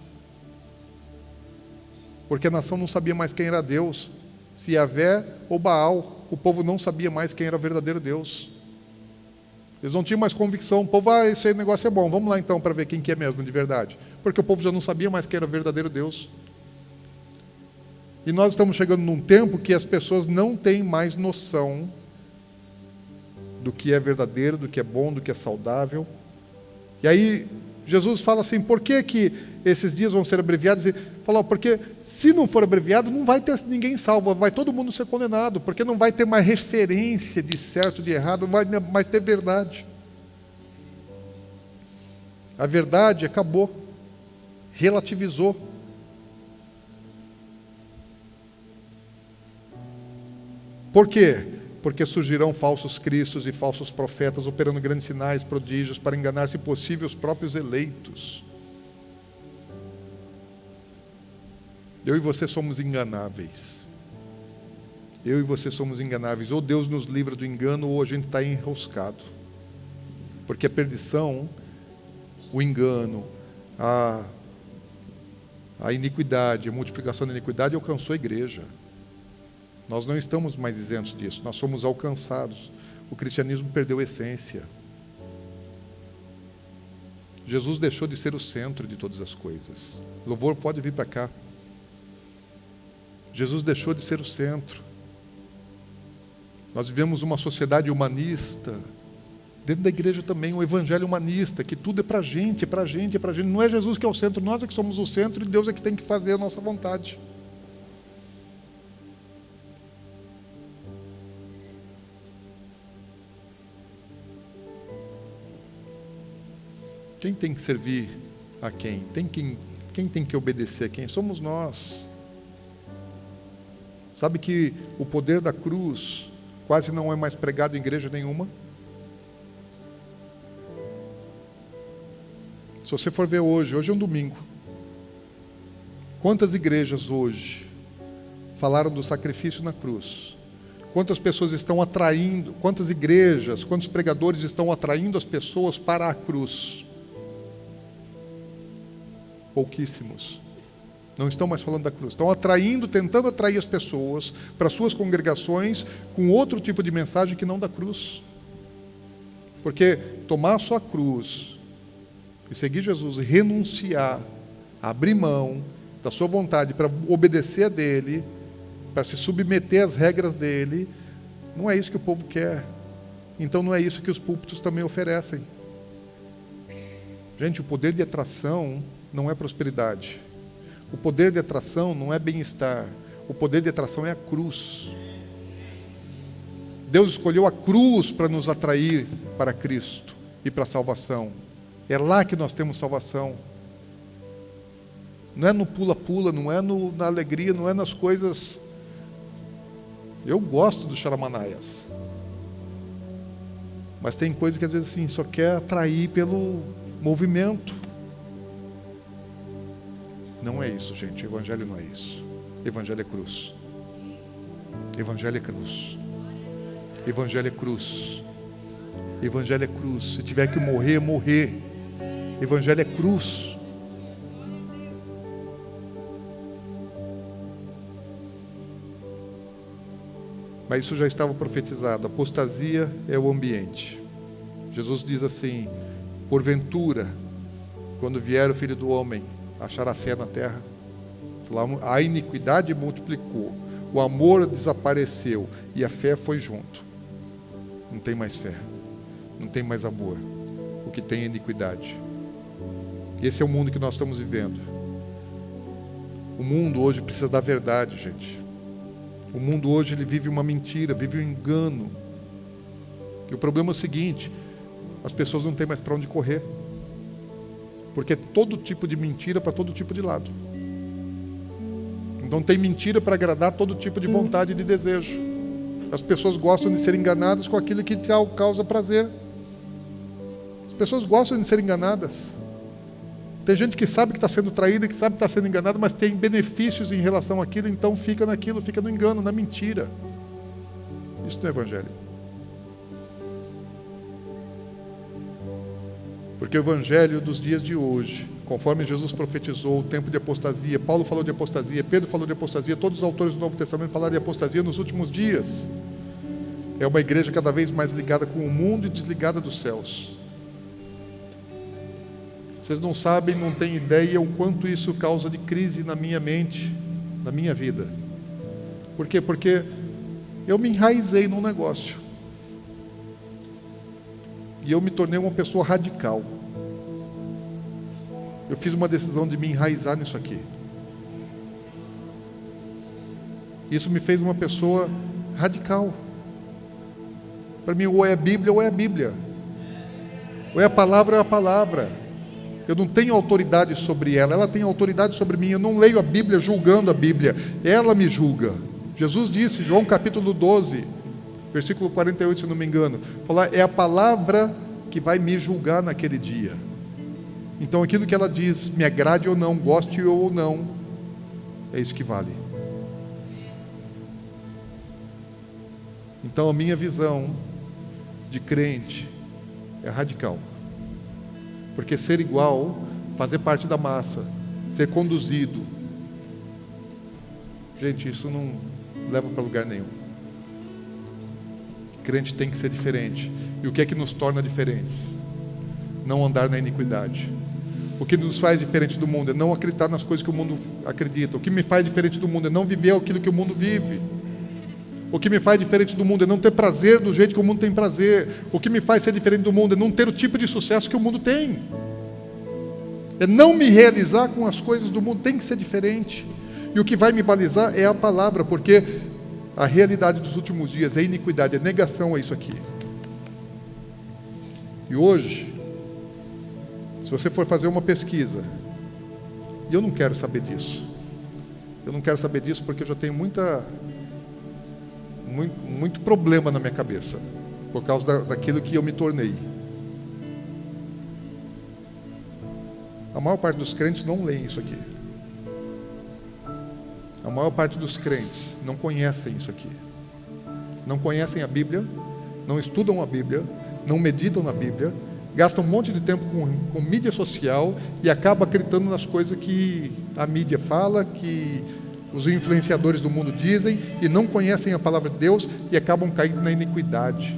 porque a nação não sabia mais quem era Deus, se Yahvé ou Baal. O povo não sabia mais quem era o verdadeiro Deus. Eles não tinham mais convicção. O povo, esse aí negócio é bom, vamos lá então para ver quem que é mesmo de verdade. Porque o povo já não sabia mais quem era o verdadeiro Deus. E nós estamos chegando num tempo que as pessoas não têm mais noção do que é verdadeiro, do que é bom, do que é saudável. E aí Jesus fala assim, por que que esses dias vão ser abreviados? E fala, porque se não for abreviado, não vai ter ninguém salvo, vai todo mundo ser condenado, porque não vai ter mais referência de certo, de errado, não vai mais ter verdade. A verdade acabou, relativizou. Por quê? Porque surgirão falsos cristos e falsos profetas, operando grandes sinais, prodígios, para enganar, se possível, os próprios eleitos. Eu e você somos enganáveis. Eu e você somos enganáveis. Ou Deus nos livra do engano, ou a gente está enroscado. Porque a perdição, o engano, a iniquidade, a multiplicação da iniquidade alcançou a igreja. Nós não estamos mais isentos disso, nós somos alcançados. O cristianismo perdeu a essência. Jesus deixou de ser o centro de todas as coisas. Louvor, pode vir para cá. Jesus deixou de ser o centro. Nós vivemos uma sociedade humanista, dentro da igreja também, um evangelho humanista, que tudo é para a gente, é para a gente, é para a gente. Não é Jesus que é o centro, nós é que somos o centro e Deus é que tem que fazer a nossa vontade. Quem tem que servir a quem? Quem tem que obedecer a quem? Somos nós. Sabe que o poder da cruz quase não é mais pregado em igreja nenhuma? Se você for ver hoje é um domingo. Quantas igrejas hoje falaram do sacrifício na cruz? Quantas pessoas estão atraindo, quantas igrejas, quantos pregadores estão atraindo as pessoas para a cruz? Pouquíssimos. Não estão mais falando da cruz. Estão atraindo, tentando atrair as pessoas para suas congregações com outro tipo de mensagem que não da cruz. Porque tomar a sua cruz e seguir Jesus, e renunciar, abrir mão da sua vontade para obedecer a dele, para se submeter às regras dele, não é isso que o povo quer. Então não é isso que os púlpitos também oferecem. Gente, o poder de atração não é prosperidade. O poder de atração não é bem-estar. O poder de atração é a cruz. Deus escolheu a cruz para nos atrair para Cristo e para a salvação. É lá que nós temos salvação. Não é no pula-pula, não é na alegria, não é nas coisas. Eu gosto do charamanaias. Mas tem coisa que às vezes assim, só quer atrair pelo movimento. Não é isso, gente. O evangelho não é isso. Evangelho é cruz. Evangelho é cruz. Evangelho é cruz. Evangelho é cruz. Se tiver que morrer, morrer. Evangelho é cruz. Mas isso já estava profetizado. Apostasia é o ambiente. Jesus diz assim: porventura, quando vier o Filho do Homem, achará fé na terra? A iniquidade multiplicou, o amor desapareceu e a fé foi junto. Não tem mais fé, não tem mais amor. O que tem é iniquidade. Esse é o mundo que nós estamos vivendo. O mundo hoje precisa da verdade, gente. O mundo hoje ele vive uma mentira, vive um engano. E o problema é o seguinte: as pessoas não têm mais para onde correr. Porque é todo tipo de mentira para todo tipo de lado. Então tem mentira para agradar todo tipo de vontade e de desejo. As pessoas gostam de ser enganadas com aquilo que causa prazer. As pessoas gostam de ser enganadas. Tem gente que sabe que está sendo traída, que sabe que está sendo enganada, mas tem benefícios em relação àquilo, então fica naquilo, fica no engano, na mentira. Isso não é evangelho. Porque o evangelho dos dias de hoje, Conforme Jesus profetizou o tempo de apostasia, Paulo falou de apostasia, Pedro falou de apostasia, todos os autores do Novo Testamento falaram de apostasia nos últimos dias. É uma igreja cada vez mais ligada com o mundo e desligada dos céus. Vocês não sabem, não têm ideia o quanto isso causa de crise na minha mente, na minha vida. Por quê? Porque eu me enraizei num negócio. E eu me tornei uma pessoa radical. Eu fiz uma decisão de me enraizar nisso aqui. Isso me fez uma pessoa radical. Para mim, ou é a Bíblia ou é a Bíblia. Ou é a palavra. Eu não tenho autoridade sobre ela, ela tem autoridade sobre mim. Eu não leio a Bíblia julgando a Bíblia, ela me julga. Jesus disse, João capítulo 12, versículo 48, se não me engano, falar, é a palavra que vai me julgar naquele dia. Então aquilo que ela diz, me agrade ou não, goste ou não, é isso que vale. Então a minha visão de crente é radical. Porque ser igual, fazer parte da massa, ser conduzido, gente, isso não leva para lugar nenhum. Crente tem que ser diferente. E o que é que nos torna diferentes? Não andar na iniquidade. O que nos faz diferente do mundo é não acreditar nas coisas que o mundo acredita. O que me faz diferente do mundo é não viver aquilo que o mundo vive. O que me faz diferente do mundo é não ter prazer do jeito que o mundo tem prazer. O que me faz ser diferente do mundo é não ter o tipo de sucesso que o mundo tem. É não me realizar com as coisas do mundo, tem que ser diferente. E o que vai me balizar é a palavra, porque a realidade dos últimos dias é iniquidade, é negação a isso aqui. E hoje, se você for fazer uma pesquisa, e eu não quero saber disso. Eu não quero saber disso porque eu já tenho muito problema na minha cabeça, por causa daquilo que eu me tornei. A maior parte dos crentes não leem isso aqui. A maior parte dos crentes não conhecem isso aqui. Não conhecem a Bíblia, não estudam a Bíblia, não meditam na Bíblia, gastam um monte de tempo com mídia social e acabam acreditando nas coisas que a mídia fala, que os influenciadores do mundo dizem, e não conhecem a palavra de Deus e acabam caindo na iniquidade.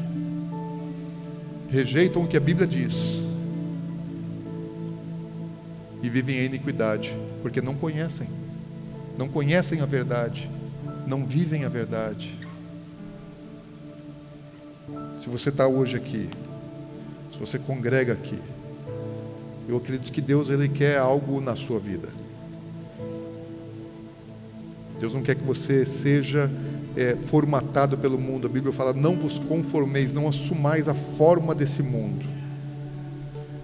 Rejeitam o que a Bíblia diz e vivem a iniquidade, porque não conhecem a verdade, não vivem a verdade. Se você está hoje aqui, se você congrega aqui, eu acredito que Deus, Ele quer algo na sua vida. Deus não quer que você seja formatado pelo mundo. A Bíblia fala, não vos conformeis, não assumais a forma desse mundo.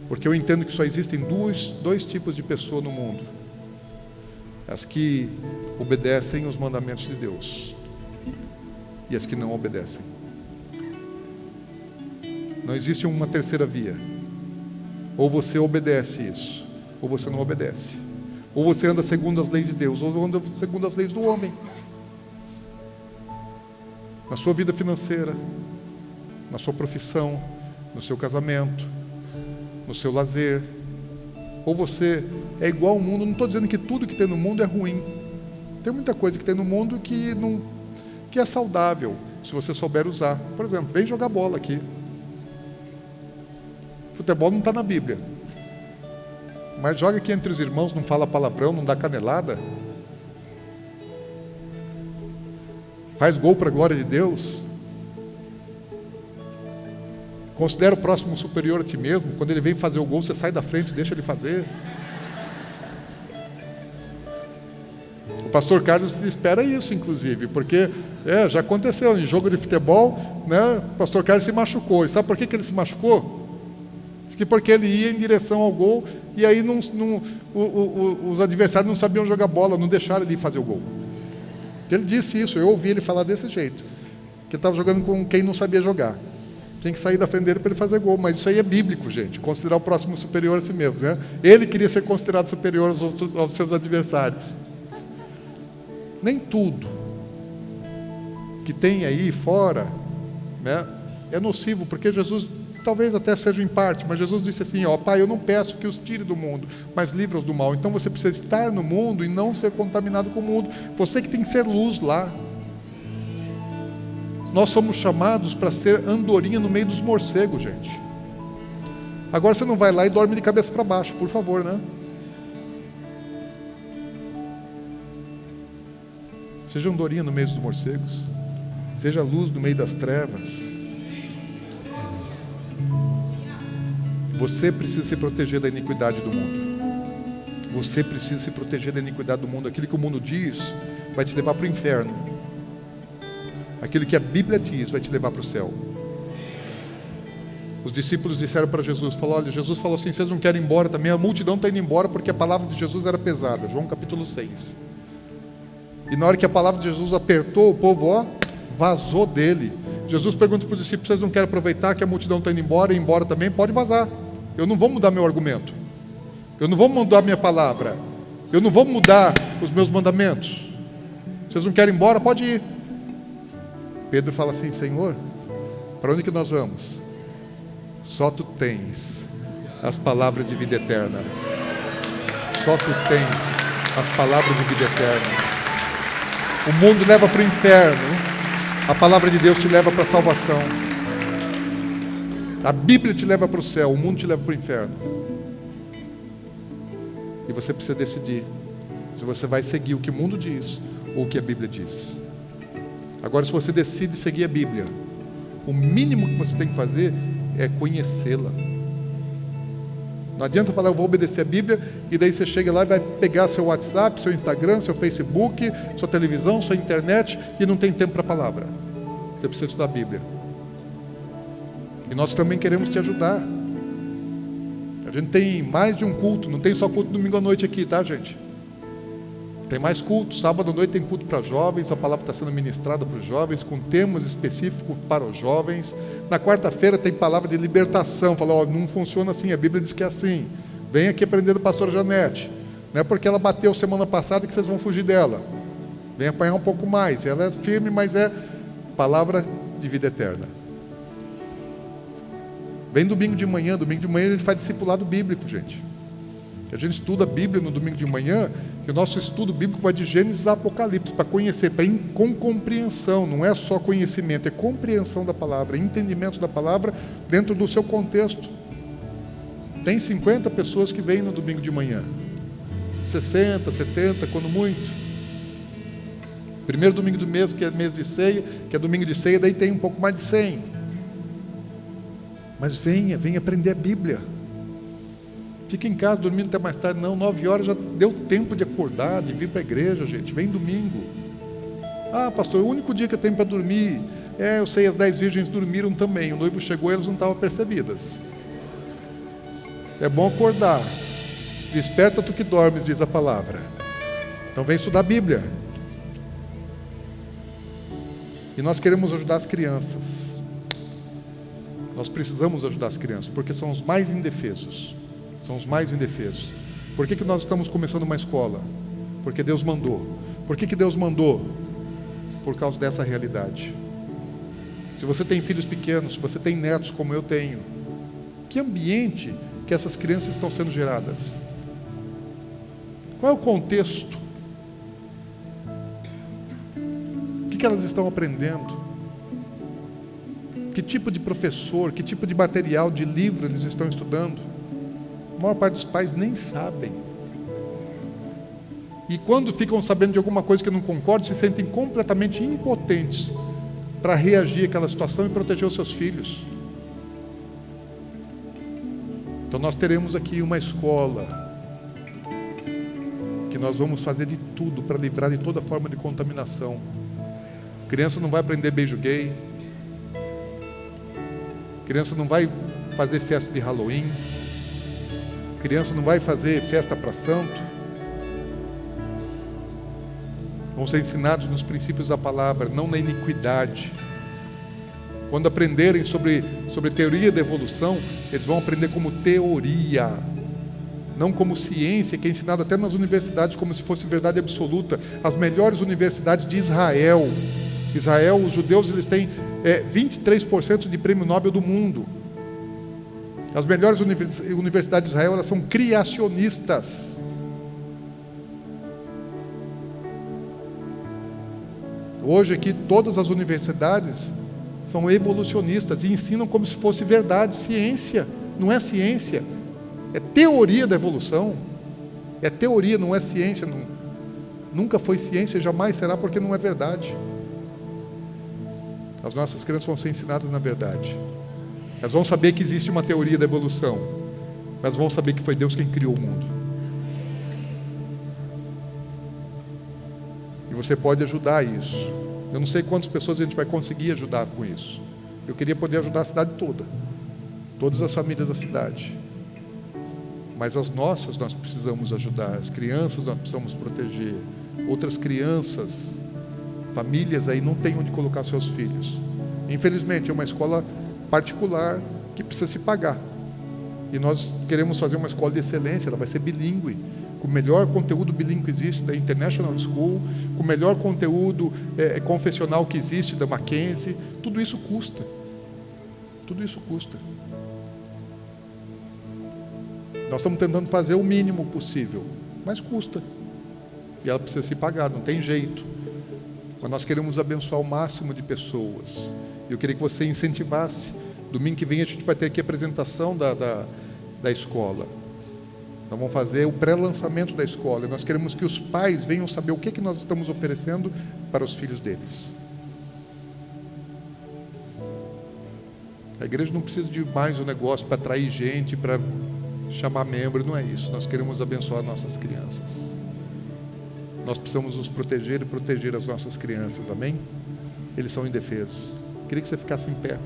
Porque eu entendo que só existem dois tipos de pessoa no mundo. As que obedecem os mandamentos de Deus e as que não obedecem. Não existe uma terceira via. Ou você obedece isso, ou você não obedece. Ou você anda segundo as leis de Deus, ou anda segundo as leis do homem. Na sua vida financeira, na sua profissão, no seu casamento, no seu lazer. Ou você é igual ao mundo. Não estou dizendo que tudo que tem no mundo é ruim. Tem muita coisa que tem no mundo que é saudável, se você souber usar. Por exemplo, vem jogar bola aqui. Futebol não está na Bíblia. Mas joga aqui entre os irmãos, não fala palavrão, não dá canelada. Faz gol para a glória de Deus. Considera o próximo superior a ti mesmo. Quando ele vem fazer o gol, você sai da frente e deixa ele fazer. O pastor Carlos espera isso, inclusive, porque já aconteceu em jogo de futebol, né? O pastor Carlos se machucou. E sabe por que ele se machucou? Diz que porque ele ia em direção ao gol e aí os adversários não sabiam jogar bola, não deixaram ele fazer o gol. Ele disse isso, eu ouvi ele falar desse jeito, que ele estava jogando com quem não sabia jogar. Tem que sair da frente dele para ele fazer gol, mas isso aí é bíblico, gente. Considerar o próximo superior a si mesmo, né? Ele queria ser considerado superior aos seus adversários. Nem tudo que tem aí fora, né, é nocivo, porque Jesus talvez até seja em parte, mas Jesus disse assim, ó, Pai, eu não peço que os tire do mundo, mas livra-os do mal. Então você precisa estar no mundo e não ser contaminado com o mundo. Você que tem que ser luz lá. Nós somos chamados para ser andorinha no meio dos morcegos, gente. Agora você não vai lá e dorme de cabeça para baixo, por favor, né? Seja andorinha no meio dos morcegos. Seja luz no meio das trevas. Você precisa se proteger da iniquidade do mundo. Você precisa se proteger da iniquidade do mundo. Aquilo que o mundo diz vai te levar para o inferno. Aquilo que a Bíblia diz vai te levar para o céu. Os discípulos disseram para Jesus, olha, Jesus falou assim, vocês não querem ir embora também? A multidão está indo embora porque a palavra de Jesus era pesada. João capítulo 6. E na hora que a palavra de Jesus apertou, o povo, vazou dele. Jesus pergunta para os discípulos, vocês não querem aproveitar que a multidão está indo embora e ir embora também? Pode vazar. Eu não vou mudar meu argumento. Eu não vou mudar minha palavra. Eu não vou mudar os meus mandamentos. Vocês não querem ir embora? Pode ir. Pedro fala assim, Senhor, para onde que nós vamos? Só Tu tens as palavras de vida eterna. Só Tu tens as palavras de vida eterna. O mundo leva para o inferno. A palavra de Deus te leva para a salvação. A Bíblia te leva para o céu. O mundo te leva para o inferno. E você precisa decidir se você vai seguir o que o mundo diz ou o que a Bíblia diz. Agora, se você decide seguir a Bíblia, o mínimo que você tem que fazer é conhecê-la. Não adianta falar, eu vou obedecer a Bíblia, e daí você chega lá e vai pegar seu WhatsApp, seu Instagram, seu Facebook, sua televisão, sua internet, e não tem tempo para a palavra. Você precisa estudar a Bíblia. E nós também queremos te ajudar. A gente tem mais de um culto, não tem só culto domingo à noite aqui, tá, gente? Tem mais cultos, sábado à noite tem culto para jovens, a palavra está sendo ministrada para os jovens, com temas específicos para os jovens. Na quarta-feira tem palavra de libertação, fala, não funciona assim, a Bíblia diz que é assim. Vem aqui aprender do pastor Janete. Não é porque ela bateu semana passada que vocês vão fugir dela. Vem apanhar um pouco mais, ela é firme, mas é palavra de vida eterna. Vem domingo de manhã a gente faz discipulado bíblico, gente. A gente estuda a Bíblia no domingo de manhã, que o nosso estudo bíblico vai de Gênesis a Apocalipse, para conhecer, com compreensão, não é só conhecimento, é compreensão da palavra, entendimento da palavra dentro do seu contexto. Tem 50 pessoas que vêm no domingo de manhã, 60, 70, quando muito. Primeiro domingo do mês, que é mês de ceia, que é domingo de ceia, daí tem um pouco mais de 100. Mas venha aprender a Bíblia. Fica em casa dormindo até mais tarde. Não, 9 horas já deu tempo de acordar, de vir para a igreja, gente. Vem domingo. Ah, pastor, o único dia que eu tenho para dormir, eu sei, as 10 virgens dormiram também. O noivo chegou e elas não estavam percebidas. É bom acordar. Desperta tu que dormes, diz a palavra. Então vem estudar a Bíblia. E nós queremos ajudar as crianças. Nós precisamos ajudar as crianças, porque são os mais indefesos. São os mais indefesos. Por que nós estamos começando uma escola? Porque Deus mandou. Por que Deus mandou? Por causa dessa realidade. Se você tem filhos pequenos, se você tem netos como eu tenho, que ambiente que essas crianças estão sendo geradas? Qual é o contexto? O que elas estão aprendendo? Que tipo de professor, que tipo de material, de livro eles estão estudando? A maior parte dos pais nem sabem. E quando ficam sabendo de alguma coisa que não concordam, se sentem completamente impotentes para reagir àquela situação e proteger os seus filhos. Então nós teremos aqui uma escola que nós vamos fazer de tudo para livrar de toda forma de contaminação. A criança não vai aprender beijo gay. A criança não vai fazer festa de Halloween. A criança não vai fazer festa para santo. Vão ser ensinados nos princípios da palavra, não na iniquidade. Quando aprenderem sobre teoria da evolução, eles vão aprender como teoria, não como ciência, que é ensinado até nas universidades como se fosse verdade absoluta. As melhores universidades de Israel, os judeus, eles têm 23% de prêmio Nobel do mundo. As melhores universidades de Israel, elas são criacionistas. Hoje aqui todas as universidades são evolucionistas e ensinam como se fosse verdade, ciência. Não é ciência, é teoria da evolução. É teoria, não é ciência. Nunca foi ciência e jamais será, porque não é verdade. As nossas crianças vão ser ensinadas na verdade. Elas vão saber que existe uma teoria da evolução, mas vão saber que foi Deus quem criou o mundo. E você pode ajudar isso. Eu não sei quantas pessoas a gente vai conseguir ajudar com isso. Eu queria poder ajudar a cidade toda, todas as famílias da cidade. Mas as nossas nós precisamos ajudar, as crianças nós precisamos proteger. Outras crianças, famílias aí não têm onde colocar seus filhos. Infelizmente é uma escola particular que precisa se pagar. E nós queremos fazer uma escola de excelência, ela vai ser bilíngue, com o melhor conteúdo bilíngue que existe da International School, com o melhor conteúdo confessional que existe da Mackenzie. Tudo isso custa. Tudo isso custa. Nós estamos tentando fazer o mínimo possível, mas custa. E ela precisa se pagar, não tem jeito. Mas nós queremos abençoar o máximo de pessoas. E eu queria que você incentivasse. Domingo que vem a gente vai ter aqui a apresentação da escola. Nós vamos fazer o pré-lançamento da escola. E nós queremos que os pais venham saber o que nós estamos oferecendo para os filhos deles. A igreja não precisa de mais um negócio para atrair gente, para chamar membro, não é isso. Nós queremos abençoar nossas crianças. Nós precisamos nos proteger e proteger as nossas crianças, amém? Eles são indefesos. Queria que você ficasse em pé.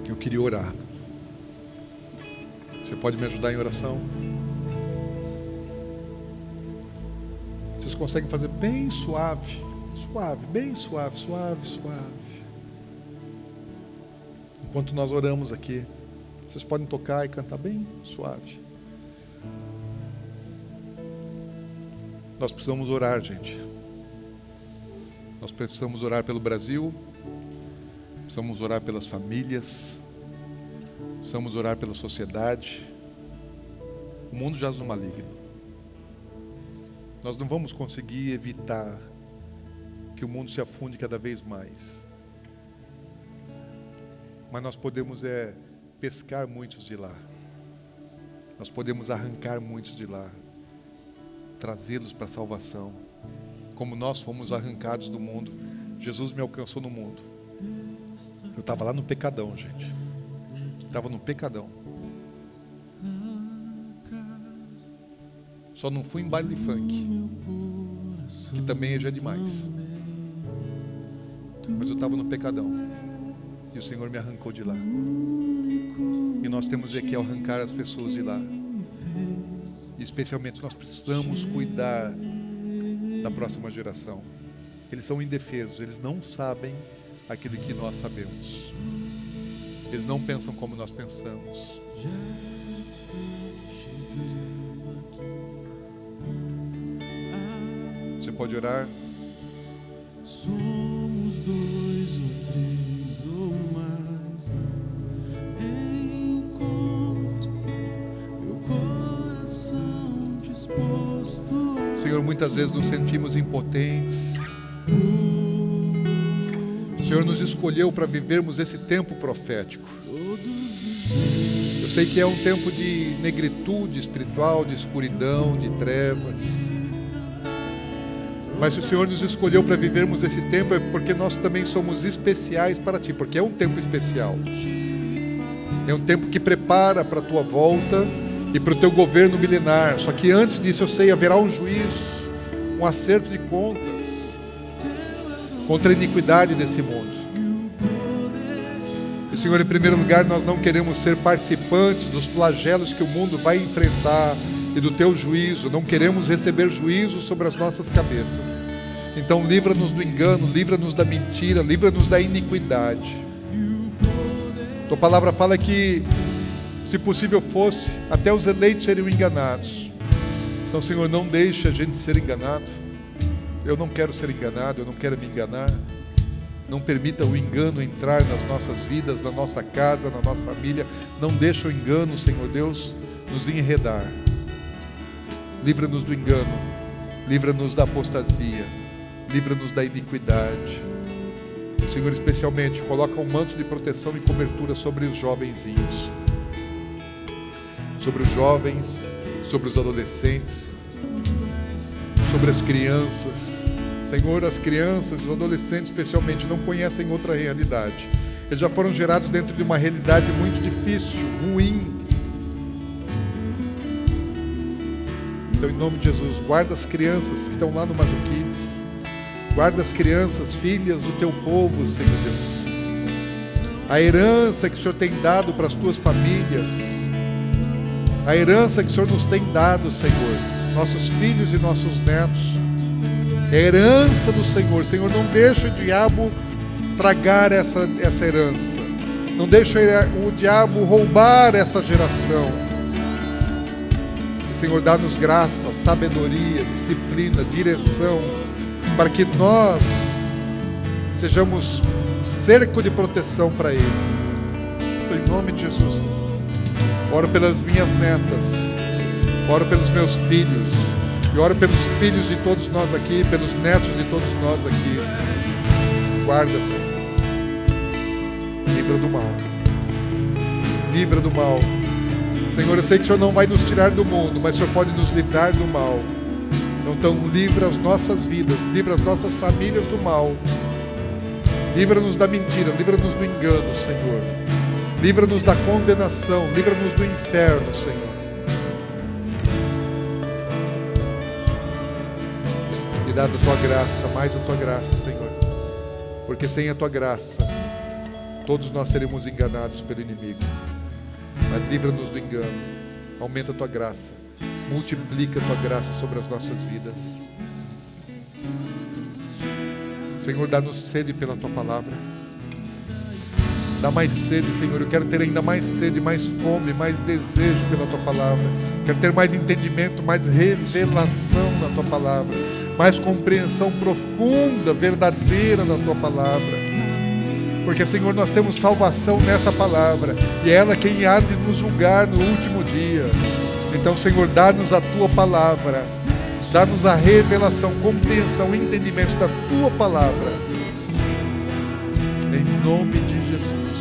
Eu queria orar. Você pode me ajudar em oração? Vocês conseguem fazer bem suave, suave, bem suave, suave, suave. Enquanto nós oramos aqui, vocês podem tocar e cantar bem suave. Nós precisamos orar, gente. Nós precisamos orar pelo Brasil, precisamos orar pelas famílias, precisamos orar pela sociedade. O mundo jaz no maligno. Nós não vamos conseguir evitar que o mundo se afunde cada vez mais. Mas nós podemos pescar muitos de lá. Nós podemos arrancar muitos de lá, trazê-los para a salvação. Como nós fomos arrancados do mundo, Jesus me alcançou no mundo. Eu estava lá no pecadão, gente. Estava no pecadão. Só não fui em baile de funk, que também já é demais. Mas eu estava no pecadão. E o Senhor me arrancou de lá. E nós temos que arrancar as pessoas de lá. E especialmente nós precisamos cuidar da próxima geração. Eles são indefesos, eles não sabem aquilo que nós sabemos. Eles não pensam como nós pensamos. Você pode orar? Somos dois ou três ou mais. Encontre meu coração disposto a... Senhor, muitas vezes nos sentimos impotentes. O Senhor nos escolheu para vivermos esse tempo profético. Eu sei que é um tempo de negritude espiritual, de escuridão, de trevas. Mas se o Senhor nos escolheu para vivermos esse tempo, é porque nós também somos especiais para Ti, porque é um tempo especial. É um tempo que prepara para a Tua volta e para o Teu governo milenar. Só que antes disso, eu sei, haverá um juízo, um acerto de contas contra a iniquidade desse mundo. E, Senhor, em primeiro lugar, nós não queremos ser participantes dos flagelos que o mundo vai enfrentar e do Teu juízo. Não queremos receber juízo sobre as nossas cabeças. Então livra-nos do engano, livra-nos da mentira, livra-nos da iniquidade. Tua palavra fala que, se possível fosse, até os eleitos seriam enganados. Então, Senhor, não deixe a gente ser enganado. Eu não quero ser enganado, eu não quero me enganar. Não permita o engano entrar nas nossas vidas, na nossa casa, na nossa família. Não deixe o engano, Senhor Deus, nos enredar. Livra-nos do engano, livra-nos da apostasia, livra-nos da iniquidade. Senhor, especialmente, coloca um manto de proteção e cobertura sobre os jovenzinhos, sobre os jovens, sobre os adolescentes, sobre as crianças. Senhor, as crianças, os adolescentes especialmente, não conhecem outra realidade. Eles já foram gerados dentro de uma realidade muito difícil, ruim. Então, em nome de Jesus, guarda as crianças que estão lá no Maju Kids. Guarda as crianças, filhas do teu povo, Senhor Deus. A herança que o Senhor tem dado para as tuas famílias. A herança que o Senhor nos tem dado, Senhor. Nossos filhos e nossos netos. É a herança do Senhor. Senhor, não deixa o diabo tragar essa herança. Não deixa o diabo roubar essa geração. Senhor, dá-nos graça, sabedoria, disciplina, direção, para que nós sejamos cerco de proteção para eles. Então, em nome de Jesus, oro pelas minhas netas, oro pelos meus filhos, e oro pelos filhos de todos nós aqui, pelos netos de todos nós aqui, Senhor. Guarda, Senhor. Livra do mal. Livra do mal. Senhor, eu sei que o Senhor não vai nos tirar do mundo, mas o Senhor pode nos livrar do mal. Então, livra as nossas vidas, livra as nossas famílias do mal. Livra-nos da mentira, livra-nos do engano, Senhor. Livra-nos da condenação, livra-nos do inferno, Senhor. E dá a tua graça, mais a tua graça, Senhor. Porque sem a tua graça, todos nós seremos enganados pelo inimigo. Mas livra-nos do engano, aumenta a tua graça, multiplica a tua graça sobre as nossas vidas. Senhor, dá-nos sede pela tua palavra. Dá mais sede, Senhor. Eu quero ter ainda mais sede, mais fome, mais desejo pela tua palavra. Quero ter mais entendimento, mais revelação na tua palavra, mais compreensão profunda, verdadeira da tua palavra. Porque, Senhor, nós temos salvação nessa palavra, e é ela quem há de nos julgar no último dia. Então, Senhor, dá-nos a tua palavra, dá-nos a revelação, compreensão, entendimento da tua palavra. Em nome de Jesus.